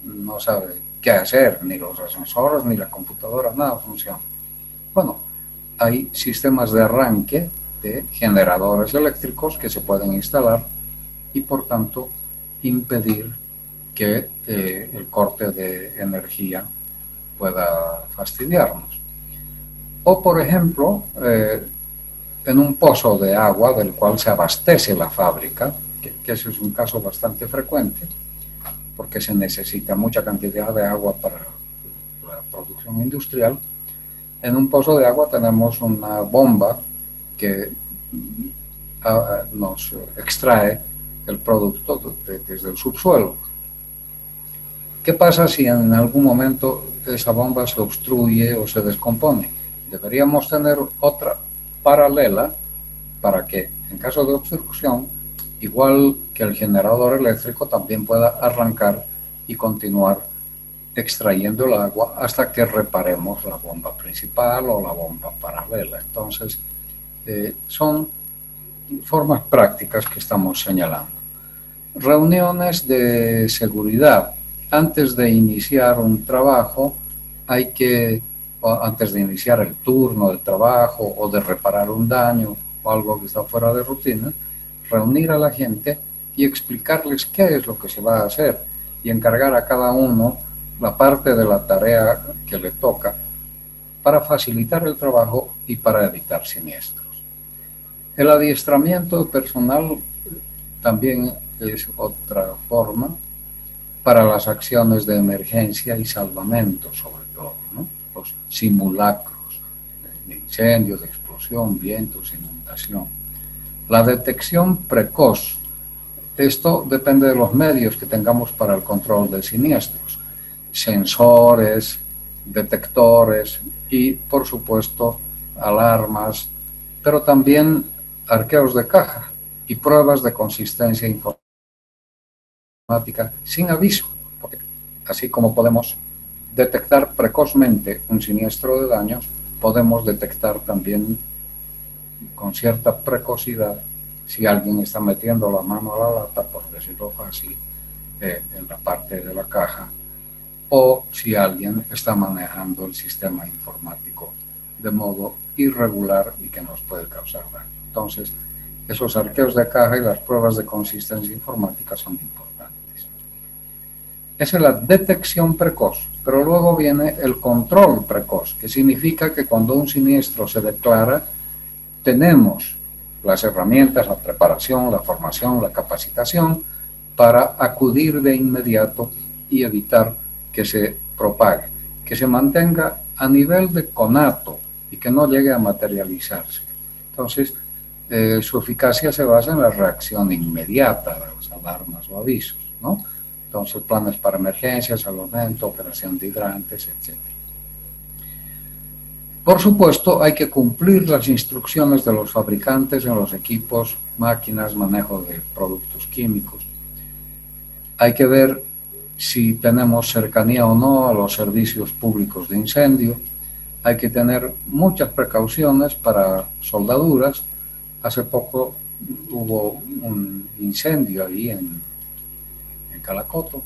no sabe qué hacer, ni los ascensores, ni la computadora, nada funciona. Bueno, hay sistemas de arranque de generadores eléctricos que se pueden instalar y por tanto impedir que el corte de energía pueda fastidiarnos. O por ejemplo, en un pozo de agua del cual se abastece la fábrica, que ese es un caso bastante frecuente, porque se necesita mucha cantidad de agua para la producción industrial. En un pozo de agua tenemos una bomba que nos extrae el producto desde el subsuelo. ¿Qué pasa si en algún momento esa bomba se obstruye o se descompone? Deberíamos tener otra paralela para que, en caso de obstrucción, igual que el generador eléctrico, también pueda arrancar y continuar extrayendo el agua hasta que reparemos la bomba principal o la bomba paralela. Entonces, son formas prácticas que estamos señalando. Reuniones de seguridad. Antes de iniciar un trabajo, antes de iniciar el turno de trabajo o de reparar un daño o algo que está fuera de rutina, reunir a la gente y explicarles qué es lo que se va a hacer y encargar a cada uno la parte de la tarea que le toca para facilitar el trabajo y para evitar siniestros. El adiestramiento personal también es otra forma para las acciones de emergencia y salvamento, sobre todo, ¿no? Los simulacros de incendios, de explosión, vientos, inundación. La detección precoz. Esto depende de los medios que tengamos para el control de siniestros. Sensores, detectores y, por supuesto, alarmas, pero también arqueos de caja y pruebas de consistencia informática sin aviso, porque así como podemos detectar precozmente un siniestro de daños, podemos detectar también con cierta precocidad si alguien está metiendo la mano a la lata, por decirlo así, en la parte de la caja, o si alguien está manejando el sistema informático de modo irregular y que nos puede causar daño. Entonces, esos arqueos de caja y las pruebas de consistencia informática son importantes. Esa es la detección precoz, pero luego viene el control precoz, que significa que cuando un siniestro se declara, tenemos las herramientas, la preparación, la formación, la capacitación para acudir de inmediato y evitar que se propague, que se mantenga a nivel de conato y que no llegue a materializarse. Entonces, su eficacia se basa en la reacción inmediata de las alarmas o avisos, ¿no? Entonces, planes para emergencias, salvamento, operación de hidrantes, etc. Por supuesto, hay que cumplir las instrucciones de los fabricantes en los equipos, máquinas, manejo de productos químicos. Hay que ver si tenemos cercanía o no a los servicios públicos de incendio. Hay que tener muchas precauciones para soldaduras. Hace poco hubo un incendio ahí en Calacoto,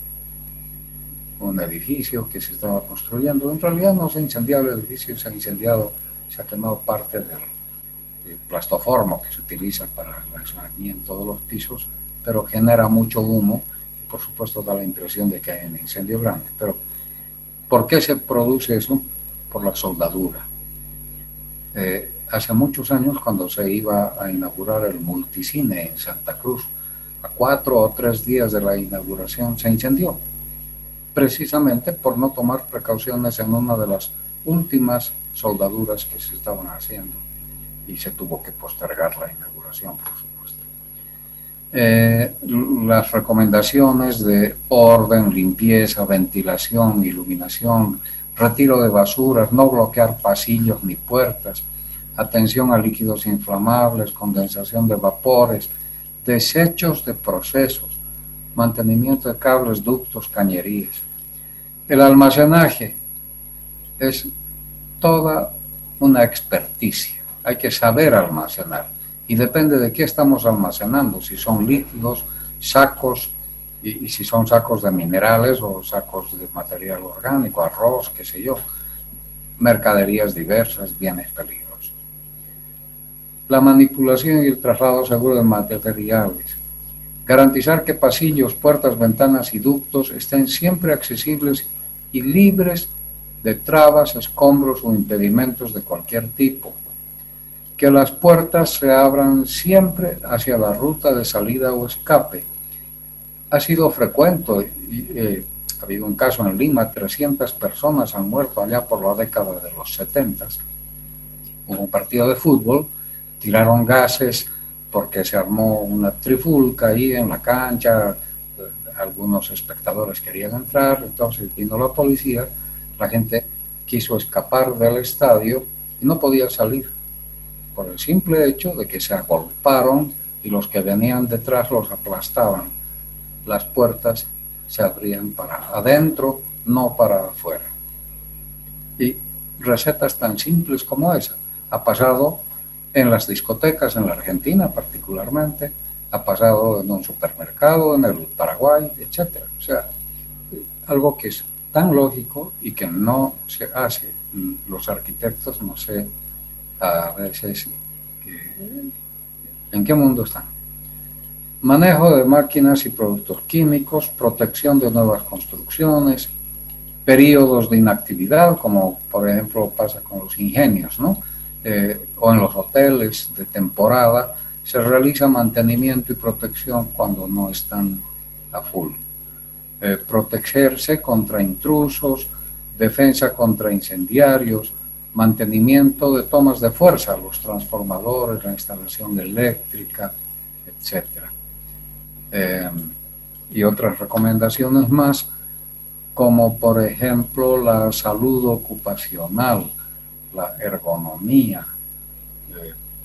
un edificio que se estaba construyendo. En realidad no se ha incendiado el edificio, se ha incendiado, se ha quemado parte del plastoformo que se utiliza para el aislamiento de los pisos, pero genera mucho humo y por supuesto da la impresión de que hay un incendio grande. Pero ¿por qué se produce eso? Por la soldadura. Hace muchos años, cuando se iba a inaugurar el multicine en Santa Cruz, a 4 o 3 días de la inauguración se incendió, precisamente por no tomar precauciones en una de las últimas soldaduras que se estaban haciendo y se tuvo que postergar la inauguración, por supuesto. Las recomendaciones de orden, limpieza, ventilación, iluminación, retiro de basuras, no bloquear pasillos ni puertas, atención a líquidos inflamables, condensación de vapores, desechos de procesos, mantenimiento de cables, ductos, cañerías. El almacenaje es toda una experticia. Hay que saber almacenar y depende de qué estamos almacenando, si son líquidos, sacos, y si son sacos de minerales o sacos de material orgánico, arroz, qué sé yo, mercaderías diversas, bienes peligrosos. La manipulación y el traslado seguro de materiales. Garantizar que pasillos, puertas, ventanas y ductos estén siempre accesibles y libres de trabas, escombros o impedimentos de cualquier tipo. Que las puertas se abran siempre hacia la ruta de salida o escape. Ha sido frecuente, ha habido un caso en Lima, 300 personas han muerto allá por la década de los 70. Hubo un partido de fútbol, tiraron gases porque se armó una trifulca ahí en la cancha, algunos espectadores querían entrar, entonces vino la policía, la gente quiso escapar del estadio y no podía salir por el simple hecho de que se agolparon y los que venían detrás los aplastaban. Las puertas se abrían para adentro, no para afuera. Y recetas tan simples como esa ha pasado en las discotecas, en la Argentina particularmente, ha pasado en un supermercado, en el Paraguay, etc. O sea, algo que es tan lógico y que no se hace. Los arquitectos, no sé, a veces, ¿en qué mundo están? Manejo de máquinas y productos químicos, protección de nuevas construcciones, periodos de inactividad, como por ejemplo pasa con los ingenios, ¿no? O en los hoteles de temporada, se realiza mantenimiento y protección cuando no están a full. Protegerse contra intrusos, defensa contra incendiarios, mantenimiento de tomas de fuerza, los transformadores, la instalación eléctrica, etc. Y otras recomendaciones más, como por ejemplo la salud ocupacional, la ergonomía,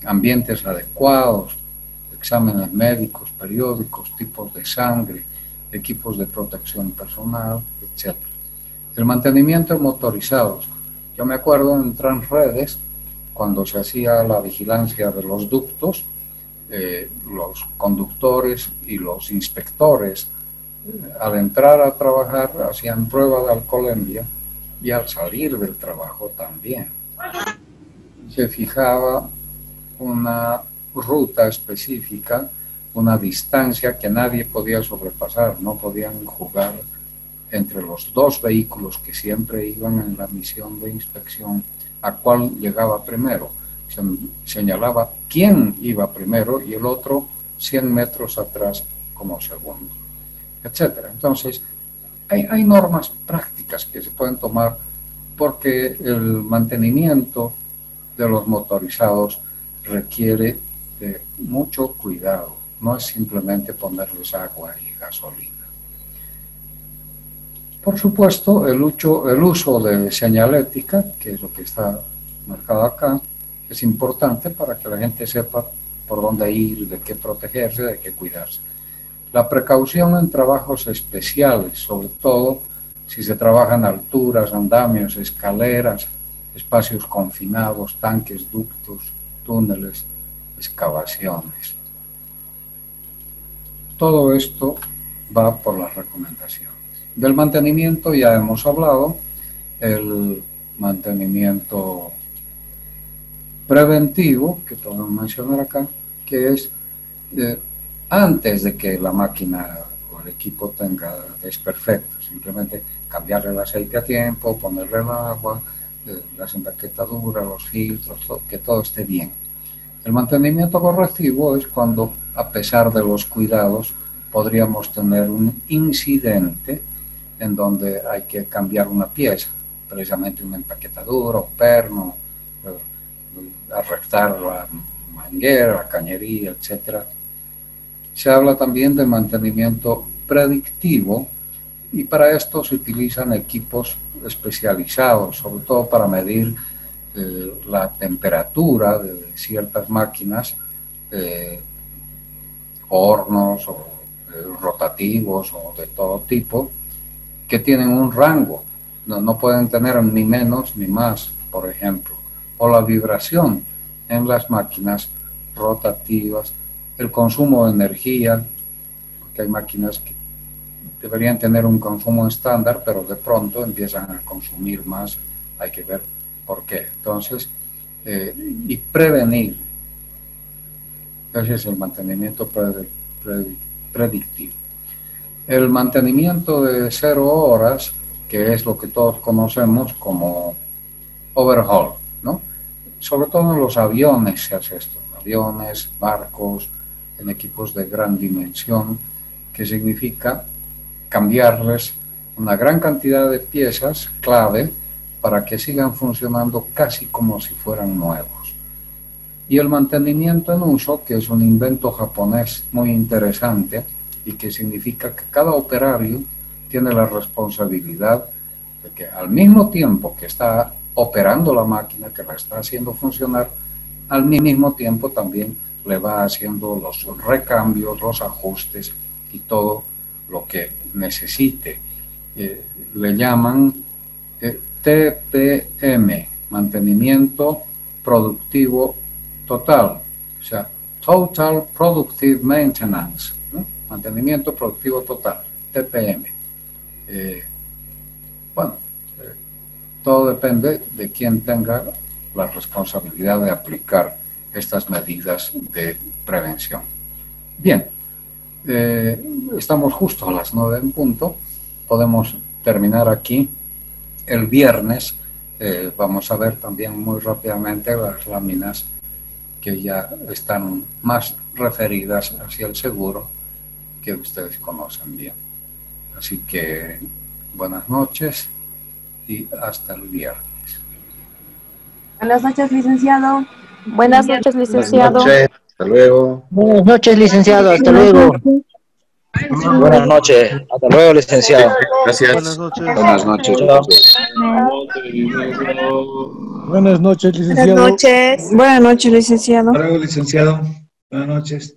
ambientes adecuados, exámenes médicos, periódicos, tipos de sangre, equipos de protección personal, etc. El mantenimiento de motorizados. Yo me acuerdo en Transredes, cuando se hacía la vigilancia de los ductos, los conductores y los inspectores, al entrar a trabajar, hacían prueba de alcoholemia y al salir del trabajo también. Se fijaba una ruta específica, una distancia que nadie podía sobrepasar, no podían jugar entre los dos vehículos que siempre iban en la misión de inspección a cuál llegaba primero. Se señalaba quién iba primero y el otro 100 metros atrás como segundo, etcétera. Entonces, hay normas prácticas que se pueden tomar porque el mantenimiento de los motorizados requiere de mucho cuidado, no es simplemente ponerles agua y gasolina. Por supuesto, el uso de señalética, que es lo que está marcado acá, es importante para que la gente sepa por dónde ir, de qué protegerse, de qué cuidarse. La precaución en trabajos especiales, sobre todo si se trabaja en alturas, andamios, escaleras, espacios confinados, tanques, ductos, túneles, excavaciones. Todo esto va por las recomendaciones. Del mantenimiento ya hemos hablado, el mantenimiento preventivo, que podemos mencionar acá, que es antes de que la máquina o el equipo tenga desperfectos, simplemente cambiarle el aceite a tiempo, ponerle el agua, las empaquetaduras, los filtros, que todo esté bien. El mantenimiento correctivo es cuando, a pesar de los cuidados, podríamos tener un incidente en donde hay que cambiar una pieza, precisamente una empaquetadura, un perno, arrectar la manguera, la cañería, etc. Se habla también de mantenimiento predictivo y para esto se utilizan equipos especializados, sobre todo para medir la temperatura de ciertas máquinas, hornos o rotativos o de todo tipo, que tienen un rango, no pueden tener ni menos ni más, por ejemplo, o la vibración en las máquinas rotativas, el consumo de energía, porque hay máquinas que deberían tener un consumo estándar, pero de pronto empiezan a consumir más, hay que ver por qué. Entonces, y prevenir, ese es el mantenimiento predictivo. El mantenimiento de 0 horas, que es lo que todos conocemos como overhaul, ¿no? Sobre todo en los aviones se hace esto, aviones, barcos, en equipos de gran dimensión, que significa cambiarles una gran cantidad de piezas clave para que sigan funcionando casi como si fueran nuevos. Y el mantenimiento en uso, que es un invento japonés muy interesante y que significa que cada operario tiene la responsabilidad de que al mismo tiempo que está operando la máquina, que la está haciendo funcionar, al mismo tiempo también le va haciendo los recambios, los ajustes y todo lo que necesite. Le llaman TPM, mantenimiento productivo total, o sea, Total Productive Maintenance, ¿no? Mantenimiento productivo total, TPM. Todo depende de quién tenga la responsabilidad de aplicar estas medidas de prevención. Bien, estamos justo a las 9 en punto, podemos terminar aquí. El viernes vamos a ver también muy rápidamente las láminas que ya están más referidas hacia el seguro, que ustedes conocen bien. Así que buenas noches y hasta el viernes. Buenas noches, licenciado. Buenas noches, licenciado. Buenas noches, hasta luego. Buenas noches, licenciado. Hasta luego. Buenas noches. Hasta luego, licenciado. Gracias. Buenas noches. Buenas noches. Buenas noches, licenciado. Buenas noches. Buenas noches, licenciado. Hasta luego, licenciado. Buenas noches.